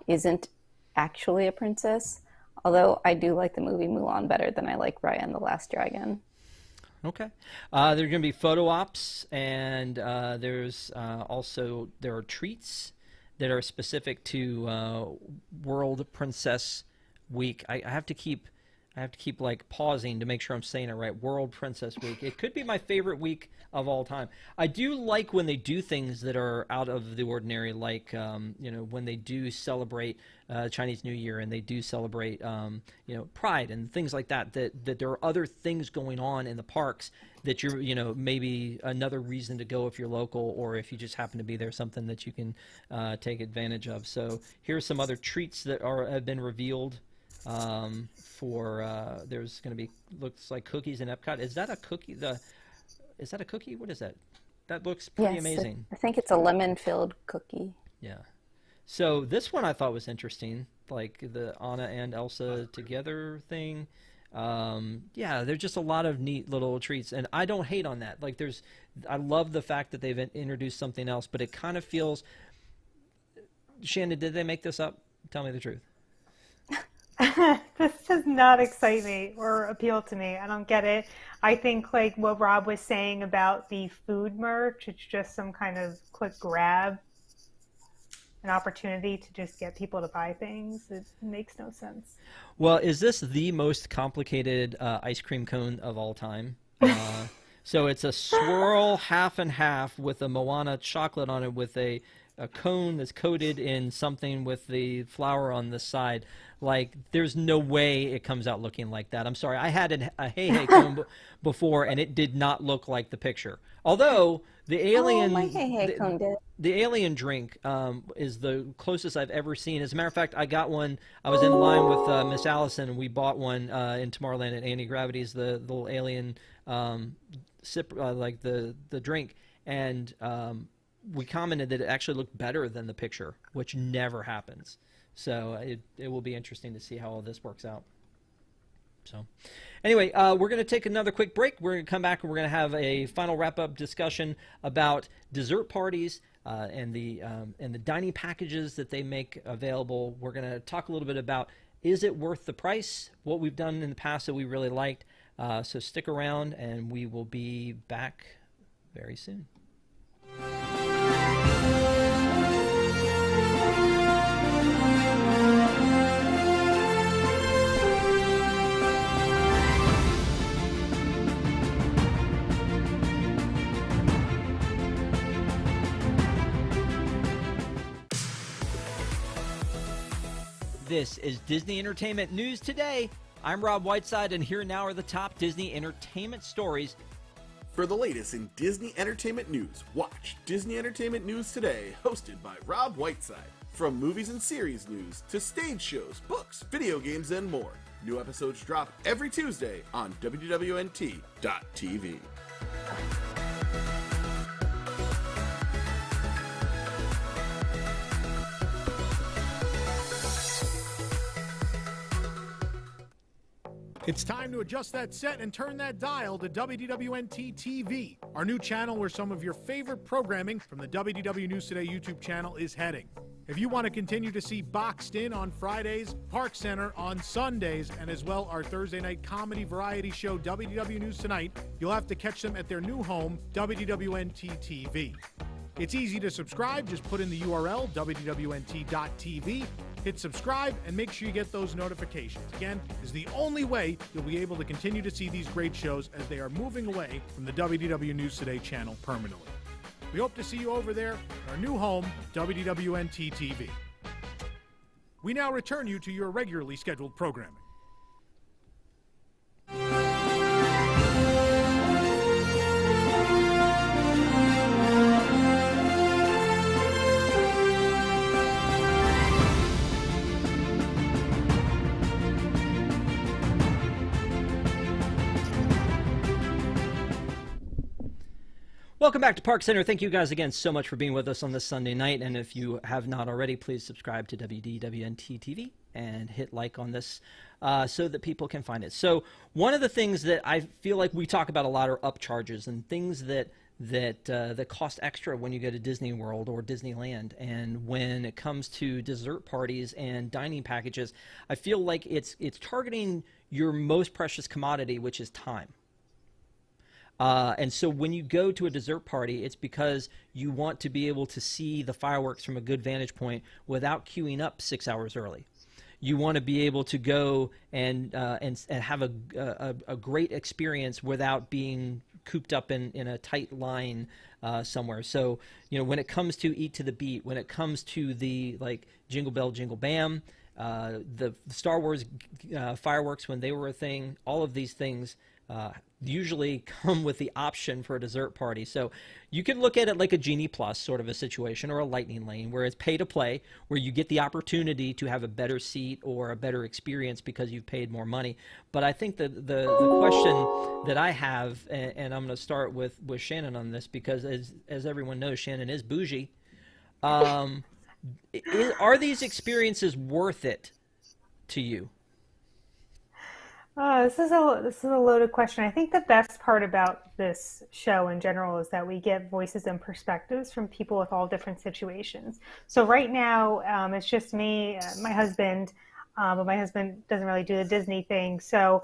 isn't actually a princess. Although I do like the movie Mulan better than I like Raya and the Last Dragon. Okay. There are going to be photo ops, and there are treats that are specific to World Princess Week. I have to keep like pausing to make sure I'm saying it right. World Princess Week. It could be my favorite week of all time. I do like when they do things that are out of the ordinary, like when they do celebrate Chinese New Year and they do celebrate Pride and things like that. That there are other things going on in the parks that you're maybe another reason to go if you're local, or if you just happen to be there, something that you can take advantage of. So here's some other treats that have been revealed. There's going to be, looks like cookies in Epcot. Is that a cookie? Is that a cookie? What is that? That looks pretty amazing. I think it's a lemon-filled cookie. Yeah. So this one I thought was interesting, like the Anna and Elsa together thing. There's just a lot of neat little treats, and I don't hate on that. Like I love the fact that they've introduced something else, but it kind of feels. Shannon, did they make this up? Tell me the truth. This does not excite me or appeal to me. I don't get it. I think like what Rob was saying about the food merch, it's just some kind of quick grab, an opportunity to just get people to buy things. It makes no sense. Well, is this the most complicated ice cream cone of all time? So it's a swirl half and half with a Moana chocolate on it, with a cone that's coated in something with the flour on the side. Like, there's no way it comes out looking like that. I'm sorry. I had a Hey Hey cone before, and it did not look like the picture. Although the alien, my Hey Hey cone did. The alien drink is the closest I've ever seen. As a matter of fact, I got one. I was in line with Miss Allison, and we bought one in Tomorrowland at Anti-Gravity's, the little alien sip, like the drink, and we commented that it actually looked better than the picture, which never happens. So it will be interesting to see how all this works out. So anyway, we're going to take another quick break. We're going to come back and we're going to have a final wrap-up discussion about dessert parties and the dining packages that they make available. We're going to talk a little bit about, is it worth the price, what we've done in the past that we really liked. So stick around, and we will be back very soon. This is Disney Entertainment News Today. I'm Rob Whiteside, and here now are the top Disney entertainment stories. For the latest in Disney entertainment news, watch Disney Entertainment News Today, hosted by Rob Whiteside. From movies and series news to stage shows, books, video games, and more. New episodes drop every Tuesday on WWNT.tv. It's time to adjust that set and turn that dial to WDWNT TV, our new channel where some of your favorite programming from the WDW News Today YouTube channel is heading. If you want to continue to see Boxed In on Fridays, ParksCenter on Sundays, and as well our Thursday night comedy variety show WDW News Tonight, you'll have to catch them at their new home, WDWNT-TV. It's easy to subscribe. Just put in the URL, wdwnt.tv, hit subscribe, and make sure you get those notifications. Again, is the only way you'll be able to continue to see these great shows as they are moving away from the WDW News Today channel permanently. We hope to see you over there at our new home, WDWNT-TV. We now return you to your regularly scheduled programming. Welcome back to ParksCenter. Thank you guys again so much for being with us on this Sunday night. And if you have not already, please subscribe to WDWNT TV and hit like on this so that people can find it. So one of the things that I feel like we talk about a lot are upcharges and things that cost extra when you go to Disney World or Disneyland. And when it comes to dessert parties and dining packages, I feel like it's targeting your most precious commodity, which is time. And so when you go to a dessert party, it's because you want to be able to see the fireworks from a good vantage point without queuing up 6 hours early. You want to be able to go and have a great experience without being cooped up in a tight line somewhere. So, you know, when it comes to Eat to the Beat, when it comes to the like Jingle Bell, Jingle Bam, the Star Wars fireworks when they were a thing, all of these things usually come with the option for a dessert party. So you can look at it like a Genie Plus sort of a situation or a Lightning Lane where it's pay to play, where you get the opportunity to have a better seat or a better experience because you've paid more money. But I think the question that I have, and I'm going to start with Shannon on this because as everyone knows, Shannon is bougie. Are these experiences worth it to you? This is a loaded question. I think the best part about this show in general is that we get voices and perspectives from people with all different situations. So right now, it's just me, my husband, but my husband doesn't really do the Disney thing. So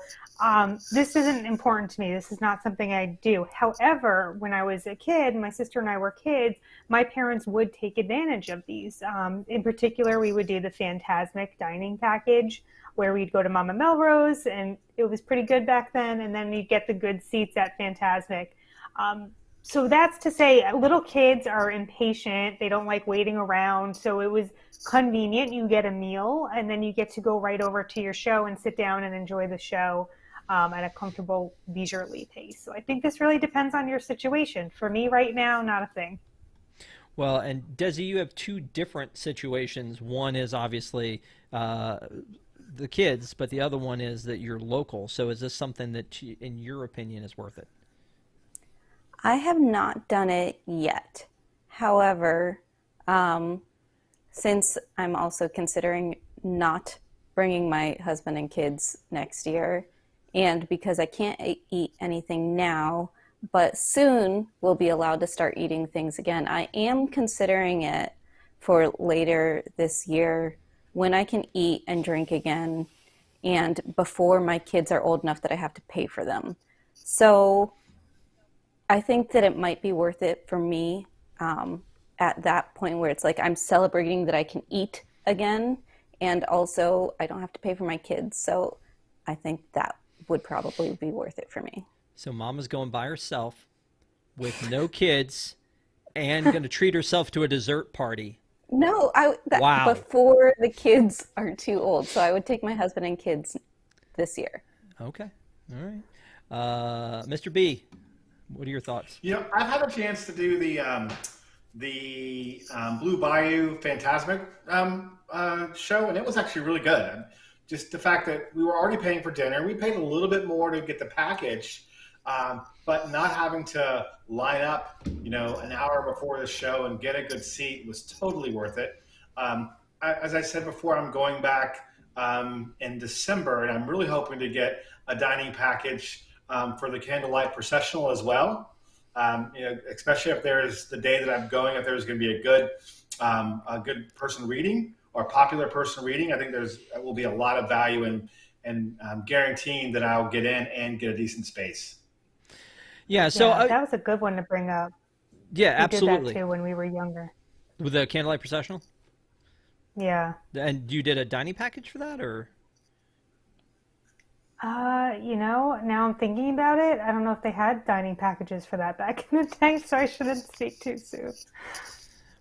this isn't important to me. This is not something I do. However, when I was a kid, my sister and I were kids, my parents would take advantage of these. In particular, we would do the Fantasmic dining package, where we'd go to Mama Melrose, and it was pretty good back then, and then you'd get the good seats at Fantasmic. So that's to say, little kids are impatient. They don't like waiting around, so it was convenient. You get a meal, and then you get to go right over to your show and sit down and enjoy the show at a comfortable, leisurely pace. So I think this really depends on your situation. For me right now, not a thing. Well, and Desi, you have two different situations. One is obviously the kids, but the other one is that you're local. So is this something that, in your opinion, is worth it? I have not done it yet. However, since I'm also considering not bringing my husband and kids next year, and because I can't eat anything now, but soon we'll be allowed to start eating things again, I am considering it for later this year when I can eat and drink again and before my kids are old enough that I have to pay for them. So I think that it might be worth it for me at that point where it's like I'm celebrating that I can eat again and also I don't have to pay for my kids. So I think that would probably be worth it for me. So Mama's going by herself with no kids and going to treat herself to a dessert party. No, Wow. Before the kids are too old. So I would take my husband and kids this year. Okay. All right. Mr. B, what are your thoughts? You know, I've had a chance to do the Blue Bayou Fantasmic show, and it was actually really good. Just the fact that we were already paying for dinner. We paid a little bit more to get the package, but not having to line up, you know, an hour before the show and get a good seat was totally worth it. As I said before, I'm going back in December, and I'm really hoping to get a dining package for the Candlelight Processional as well. You know, especially if there's the day that I'm going, if there's going to be a good a good person reading or popular person reading, I think there will be a lot of value in guaranteeing that I'll get in and get a decent space. Yeah, so that was a good one to bring up. Yeah, We absolutely. did that too when we were younger. With the Candlelight Processional? Yeah. And you did a dining package for that, or? Now I'm thinking about it. I don't know if they had dining packages for that back in the day, so I shouldn't speak too soon.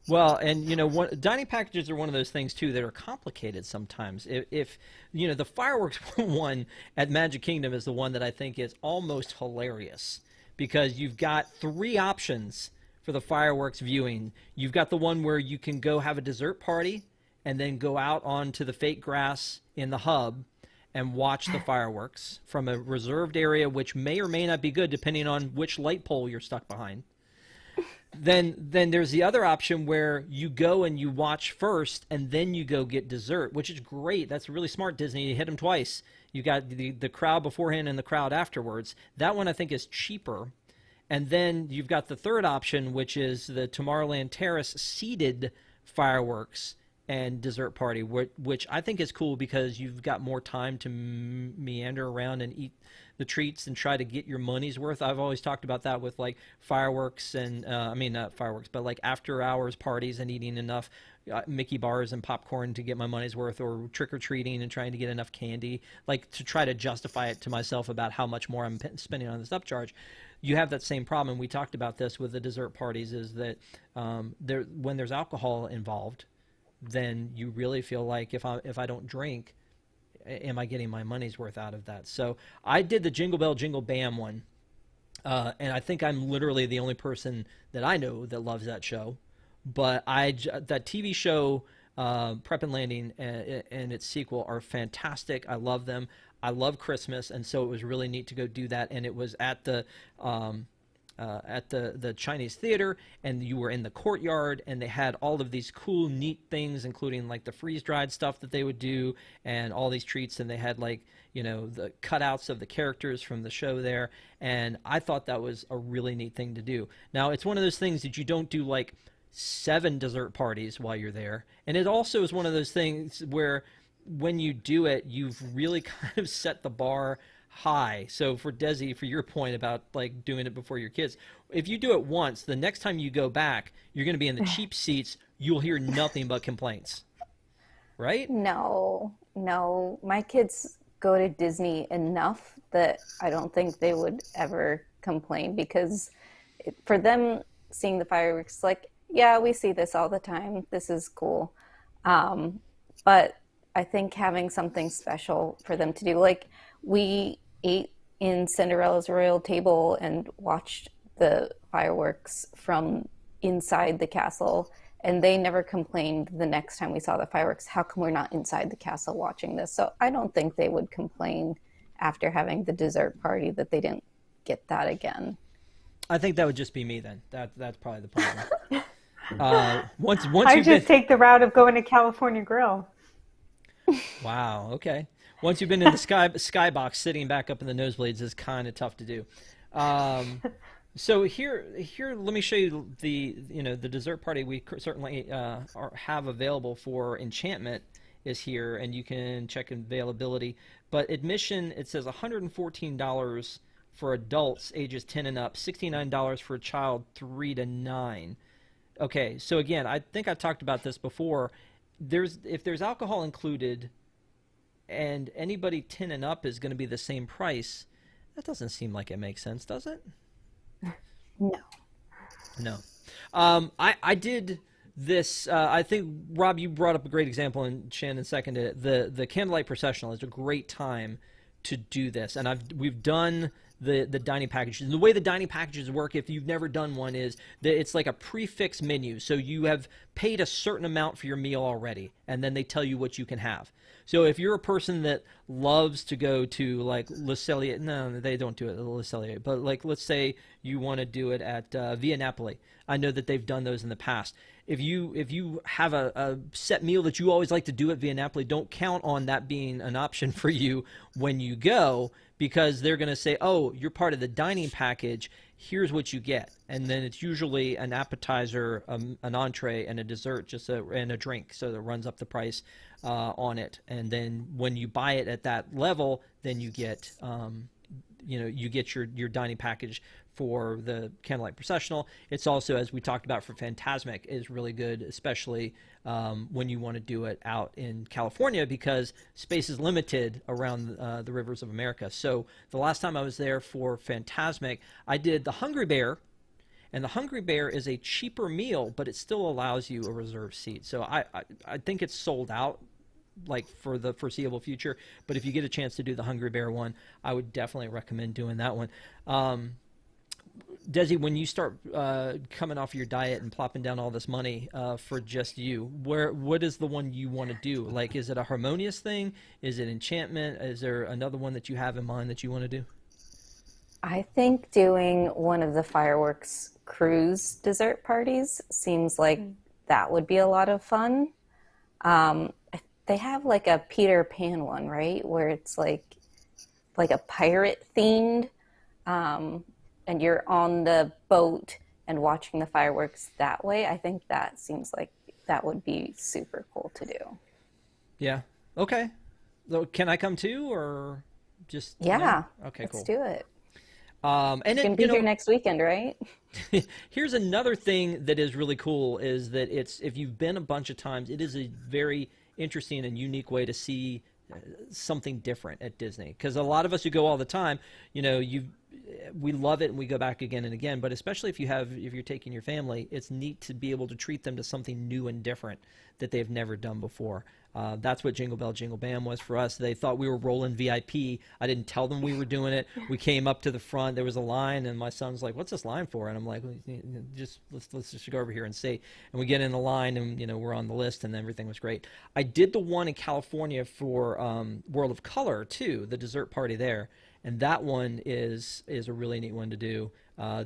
Well, and dining packages are one of those things too that are complicated sometimes. If the fireworks one at Magic Kingdom is the one that I think is almost hilarious, because you've got 3 options for the fireworks viewing. You've got the one where you can go have a dessert party and then go out onto the fake grass in the hub and watch the fireworks from a reserved area, which may or may not be good depending on which light pole you're stuck behind. Then there's the other option where you go and you watch first and then you go get dessert, which is great. That's really smart, Disney. You hit them twice. You got the crowd beforehand and the crowd afterwards. That one I think is cheaper. And then you've got the third option, which is the Tomorrowland Terrace seated fireworks and dessert party, which I think is cool because you've got more time to meander around and eat the treats and try to get your money's worth. I've always talked about that with like fireworks and not fireworks, but like after hours parties and eating enough Mickey bars and popcorn to get my money's worth, or trick-or-treating and trying to get enough candy, like to try to justify it to myself about how much more I'm spending on this upcharge. You have that same problem. We talked about this with the dessert parties, is that when there's alcohol involved, then you really feel like if I don't drink, am I getting my money's worth out of that? So I did the Jingle Bell Jingle Bam one, and I think I'm literally the only person that I know that loves that show. But that TV show, Prep and Landing, and its sequel are fantastic. I love them. I love Christmas, and so it was really neat to go do that. And it was at the Chinese theater, and you were in the courtyard, and they had all of these cool, neat things, including like the freeze-dried stuff that they would do, and all these treats, and they had like the cutouts of the characters from the show there, and I thought that was a really neat thing to do. Now, it's one of those things that you don't do like 7 dessert parties while you're there, and it also is one of those things where when you do it, you've really kind of set the bar high. So for Desi, for your point about like doing it before your kids, if you do it once, the next time you go back, you're going to be in the cheap seats. You'll hear nothing but complaints, right? No, my kids go to Disney enough that I don't think they would ever complain, because for them, seeing the fireworks, like, yeah, we see this all the time, this is cool, but I think having something special for them to do, like we ate in Cinderella's royal table and watched the fireworks from inside the castle, and they never complained the next time we saw the fireworks, how come we're not inside the castle watching this? So I don't think they would complain after having the dessert party that they didn't get that again. I think that would just be me then. That's probably the problem. Once I just take the route of going to California Grill. Wow. Okay. Once you've been in the skybox, sitting back up in the nosebleeds is kind of tough to do. So here, let me show you the dessert party we certainly have available for Enchantment is here, and you can check availability. But admission, it says $114 for adults ages 10 and up, $69 for a child 3 to 9. Okay, so again, I think I talked about this before. If there's alcohol included, and anybody 10 and up is going to be the same price, that doesn't seem like it makes sense, does it? No. I did this. I think, Rob, you brought up a great example, and Shannon seconded it. The Candlelight Processional is a great time to do this, and we've done the dining packages. And the way the dining packages work, if you've never done one, is that it's like a prefix menu. So you have paid a certain amount for your meal already, and then they tell you what you can have. So if you're a person that loves to go to like Le Cellier, no, they don't do it at Le Cellier, but like let's say you want to do it at Via Napoli. I know that they've done those in the past. If you have a set meal that you always like to do at Via Napoli, don't count on that being an option for you when you go, because they're going to say, oh, you're part of the dining package. here's what you get. And then it's usually an appetizer, an entree, and a dessert, and a drink. So that runs up the price on it. And then when you buy it at that level, then you get, you get your dining package for the Candlelight Processional. It's also, as we talked about for Fantasmic, is really good, especially when you want to do it out in California, because space is limited around the rivers of America. So the last time I was there for Fantasmic, I did the Hungry Bear, and the Hungry Bear is a cheaper meal, but it still allows you a reserved seat. So I think it's sold out like for the foreseeable future, but if you get a chance to do the Hungry Bear one, I would definitely recommend doing that one. Desi, when you start coming off your diet and plopping down all this money for just you, what is the one you want to do? Like, is it a Harmonious thing? Is it Enchantment? Is there another one that you have in mind that you want to do? I think doing one of the fireworks cruise dessert parties seems like that would be a lot of fun. They have like a Peter Pan one, right? Where it's like a pirate themed, and you're on the boat and watching the fireworks that way. I think that seems like that would be super cool to do. Yeah. Okay. So can I come too, or just? Yeah. No? Okay. Let's cool. do it. And You can be here next weekend, right? Here's another thing that is really cool is that if you've been a bunch of times, it is a very interesting and unique way to see something different at Disney. Because a lot of us who go all the time, we love it and we go back again and again. But especially if you're taking your family, it's neat to be able to treat them to something new and different that they've never done before. That's what Jingle Bell Jingle Bam was for us. They thought we were rolling VIP. I didn't tell them we were doing it. We came up to the front. There was a line, and my son's like, "What's this line for?" And I'm like, let's just go over here and see." And we get in the line, and we're on the list, and everything was great. I did the one in California for World of Color too, the dessert party there, and that one is a really neat one to do.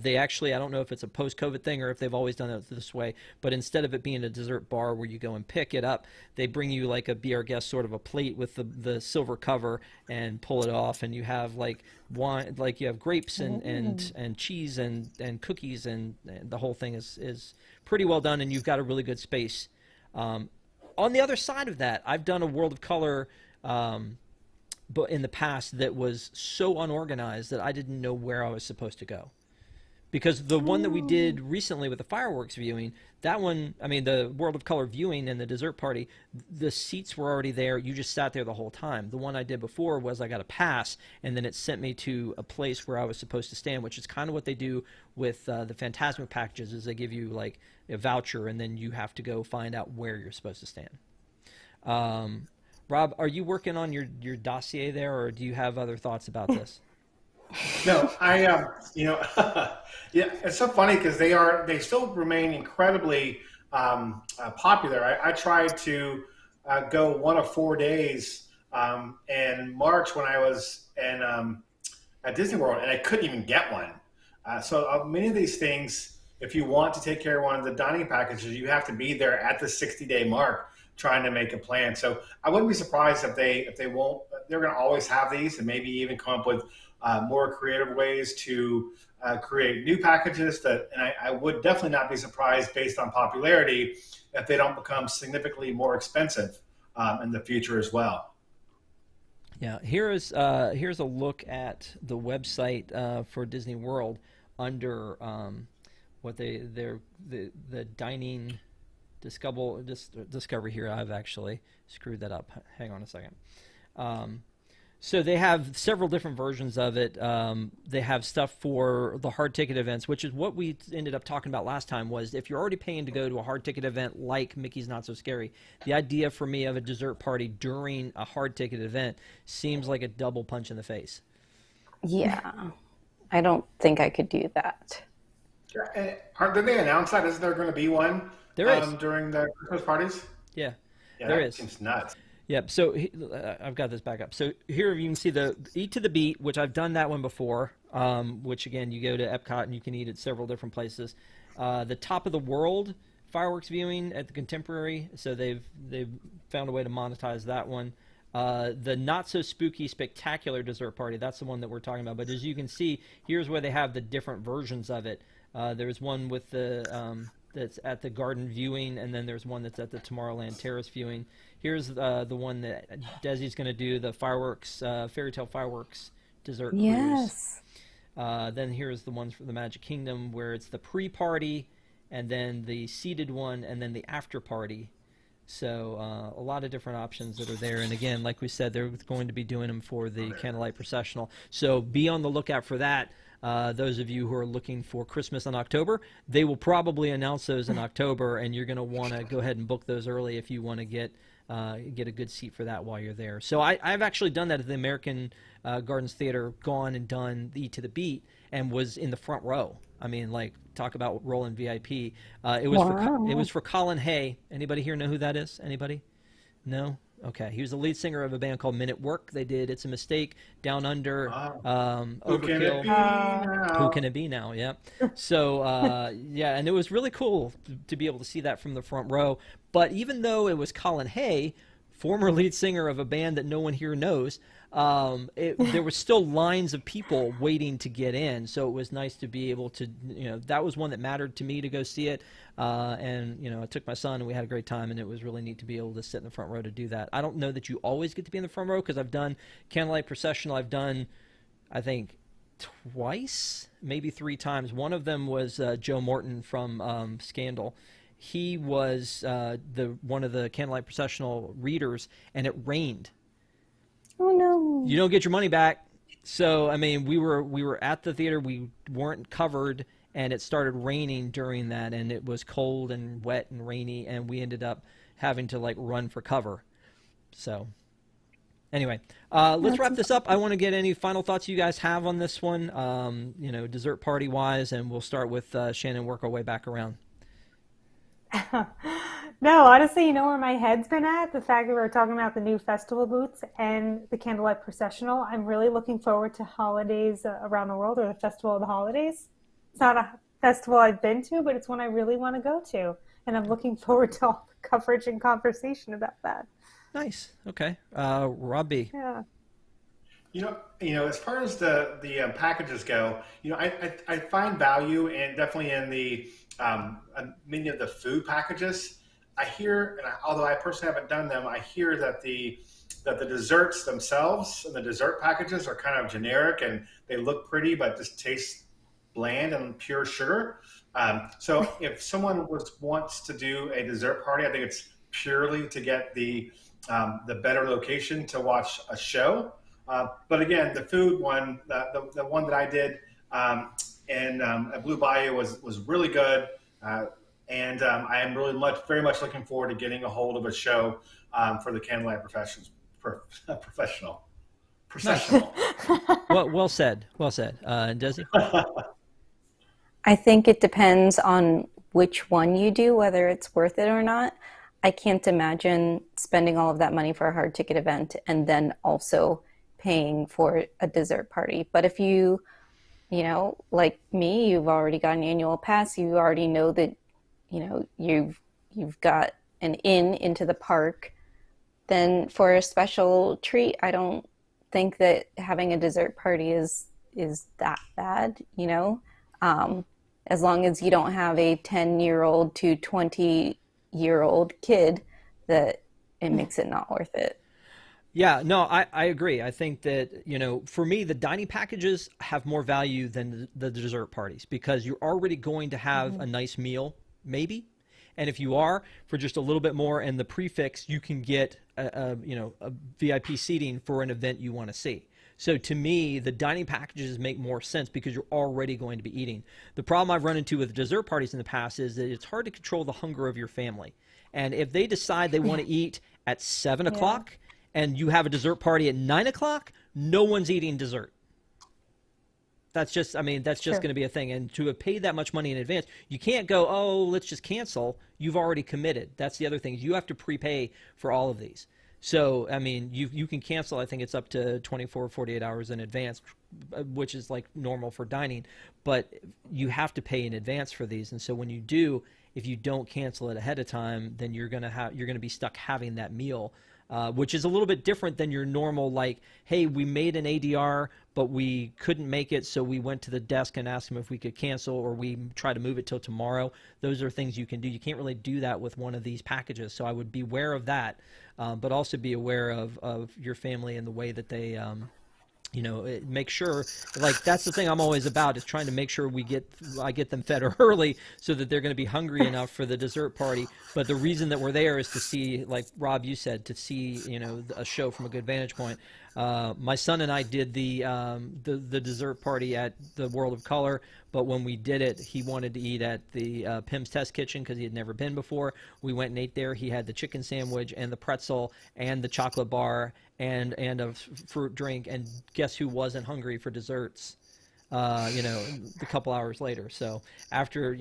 They actually, I don't know if it's a post-COVID thing or if they've always done it this way, but instead of it being a dessert bar where you go and pick it up, they bring you like a Be Our Guest sort of a plate with the silver cover and pull it off, and you have like wine, like you have grapes and cheese and cookies, and the whole thing is pretty well done, and you've got a really good space. On the other side of that, I've done a World of Color but in the past that was so unorganized that I didn't know where I was supposed to go. Because the one that we did recently with the fireworks viewing, that one, I mean, the World of Color viewing and the dessert party, the seats were already there. You just sat there the whole time. The one I did before was I got a pass, and then it sent me to a place where I was supposed to stand, which is kind of what they do with the Fantasmic packages, is they give you like a voucher, and then you have to go find out where you're supposed to stand. Rob, are you working on your dossier there, or do you have other thoughts about this? No, yeah, it's so funny because they still remain incredibly popular. I tried to go one of 4 days in March when I was at Disney World, and I couldn't even get one. So many of these things, if you want to take care of one of the dining packages, you have to be there at the 60-day mark trying to make a plan. So I wouldn't be surprised if they won't. They're going to always have these, and maybe even come up with more creative ways to create new packages. And I would definitely not be surprised, based on popularity, if they don't become significantly more expensive in the future as well. Yeah, here's a look at the website for Disney World under what the dining discovery here. I've actually screwed that up. Hang on a second. So they have several different versions of it. They have stuff for the hard ticket events, which is what we ended up talking about last time, was if you're already paying to go to a hard ticket event like Mickey's Not So Scary, the idea for me of a dessert party during a hard ticket event seems like a double punch in the face. Yeah, I don't think I could do that. Did they announce that? Isn't there going to be one during the Christmas parties? Yeah, yeah, there that is. Seems nuts. Yep. So I've got this back up. So here you can see the Eat to the Beat, which I've done that one before. Which again, you go to Epcot and you can eat at several different places. The Top of the World fireworks viewing at the Contemporary. So they've found a way to monetize that one. The not so spooky spectacular dessert party, that's the one that we're talking about. But as you can see, here's where they have the different versions of it. There's one with the that's at the garden viewing, and then there's one that's at the Tomorrowland Terrace viewing. Here's the one that Desi's going to do, the fireworks, fairy tale fireworks dessert cruise. Yes. Then here's the ones for the Magic Kingdom, where it's the pre-party, and then the seated one, and then the after party. So a lot of different options that are there. And again, like we said, they're going to be doing them for the Candlelight Processional. So be on the lookout for that. Those of you who are looking for Christmas in October, they will probably announce those in October, and you're going to want to go ahead and book those early if you want to get a good seat for that while you're there. So I've actually done that at the American Gardens Theater, gone and done the Eat to the Beat, and was in the front row. I mean, like, talk about rolling VIP. It was for Colin Hay. Anybody here know who that is? Anybody? No? Okay. He was the lead singer of a band called Men at Work. They did It's a Mistake, Down Under, Overkill. Who Can It Be Now? Yeah. So, yeah, and it was really cool to be able to see that from the front row. But even though it was Colin Hay, former lead singer of a band that no one here knows, there were still lines of people waiting to get in. So it was nice to be able to, that was one that mattered to me to go see it. And, I took my son and we had a great time, and it was really neat to be able to sit in the front row to do that. I don't know that you always get to be in the front row, because I've done Candlelight Processional. I've done, I think, twice, maybe 3 times. One of them was Joe Morton from Scandal. He was one of the Candlelight Processional readers, and it rained. Oh no! You don't get your money back. So I mean, we were at the theater. We weren't covered, and it started raining during that, and it was cold and wet and rainy, and we ended up having to run for cover. So anyway, let's wrap this up. I want to get any final thoughts you guys have on this one, dessert party wise, and we'll start with Shannon. Work our way back around. No, honestly, where my head's been at? The fact that we're talking about the new festival booths and the Candlelight Processional. I'm really looking forward to holidays around the world, or the Festival of the Holidays. It's not a festival I've been to, but it's one I really want to go to. And I'm looking forward to all the coverage and conversation about that. Nice. Okay. Robbie. Yeah. As far as the packages go, I find value and definitely in the many of the food packages. I hear, and although I personally haven't done them, I hear that the desserts themselves and the dessert packages are kind of generic, and they look pretty but just taste bland and pure sugar. So if someone wants to do a dessert party, I think it's purely to get the better location to watch a show. But again, the food one, the one that I did at Blue Bayou was really good. And I am very much looking forward to getting a hold of a show for the Candlelight Processional. Well said. Desi? I think it depends on which one you do, whether it's worth it or not. I can't imagine spending all of that money for a hard ticket event and then also paying for a dessert party. But if you, like me, you've already got an annual pass, you already know that, you've got an into the park, then for a special treat, I don't think that having a dessert party is that bad, as long as you don't have a 10-year-old to 20-year-old kid, that it makes it not worth it. Yeah, no, I agree. I think that, for me, the dining packages have more value than the dessert parties, because you're already going to have a nice meal, maybe. And if you are, for just a little bit more and the prefix, you can get a VIP seating for an event you want to see. So to me, the dining packages make more sense because you're already going to be eating. The problem I've run into with dessert parties in the past is that it's hard to control the hunger of your family. And if they decide they want to eat at 7 o'clock and you have a dessert party at 9 o'clock, no one's eating dessert. That's just going to be a thing. And to have paid that much money in advance, you can't go, oh, let's just cancel. You've already committed. That's the other thing. You have to prepay for all of these. So, you can cancel, I think it's up to 24 or 48 hours in advance, which is like normal for dining. But you have to pay in advance for these. And so when you do, if you don't cancel it ahead of time, then you're going to be stuck having that meal which is a little bit different than your normal, like, hey, we made an ADR, but we couldn't make it, so we went to the desk and asked them if we could cancel, or we try to move it till tomorrow. Those are things you can do. You can't really do that with one of these packages, so I would be aware of that, but also be aware of your family and the way that they make sure, like, that's the thing I'm always about, is trying to make sure I get them fed early so that they're going to be hungry enough for the dessert party. But the reason that we're there is to see, like Rob, you said, to see, a show from a good vantage point. My son and I did the dessert party at the World of Color, but when we did it, he wanted to eat at the Pim's Test Kitchen because he had never been before. We went and ate there. He had the chicken sandwich and the pretzel and the chocolate bar and a fruit drink, and guess who wasn't hungry for desserts? A couple hours later. So after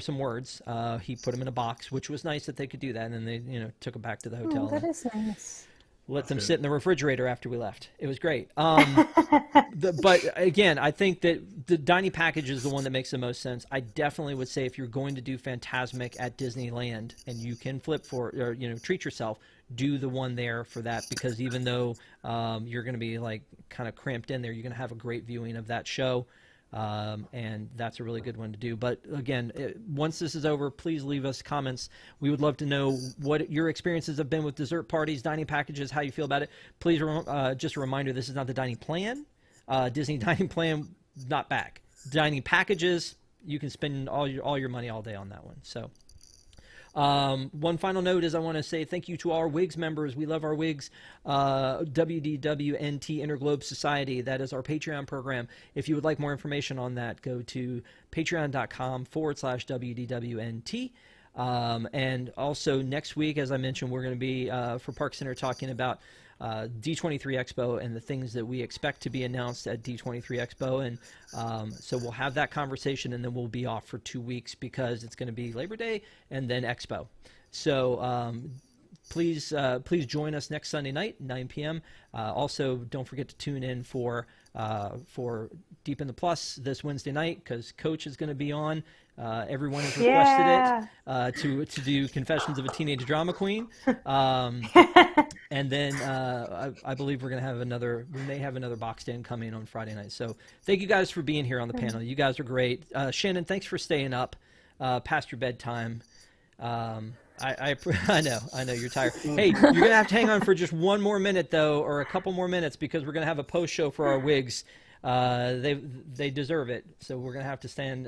some words, he put them in a box, which was nice that they could do that, and then they took them back to the hotel. That is nice. Let them sit in the refrigerator after we left. It was great. But again, I think that the dining package is the one that makes the most sense. I definitely would say if you're going to do Fantasmic at Disneyland and you can flip or treat yourself, do the one there for that, because even though you're going to be like kind of cramped in there, you're going to have a great viewing of that show. And that's a really good one to do. But again, once this is over, please leave us comments. We would love to know what your experiences have been with dessert parties, dining packages, how you feel about it. Please, just a reminder, this is not the dining plan. Disney dining plan, not back. Dining packages, you can spend all your money all day on that one. So. One final note is I want to say thank you to all our WIGS members. We love our WIGS, WDWNT Interglobe Society. That is our Patreon program. If you would like more information on that, go to patreon.com/WDWNT. And also next week, as I mentioned, we're going to be for ParksCenter talking about D23 Expo and the things that we expect to be announced at D23 Expo. And so we'll have that conversation, and then we'll be off for 2 weeks because it's going to be Labor Day and then Expo. So please join us next Sunday night, 9 p.m. Also, don't forget to tune in for Deep in the Plus this Wednesday night, because Coach is going to be on. Everyone has requested it to do Confessions of a Teenage Drama Queen. And then I believe we may have another boxed in coming on Friday night. So thank you guys for being here on the panel. You guys are great. Shannon, thanks for staying up past your bedtime. I know you're tired. Hey, you're going to have to hang on for just one more minute, though, or a couple more minutes, because we're going to have a post show for our WIGs. They deserve it, so we're gonna have to hang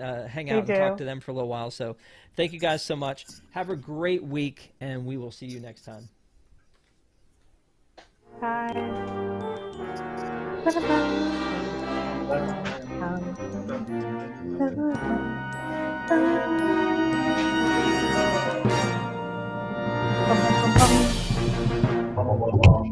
out and talk to them for a little while. So thank you guys so much. Have a great week, and we will see you next time. Bye. Bye.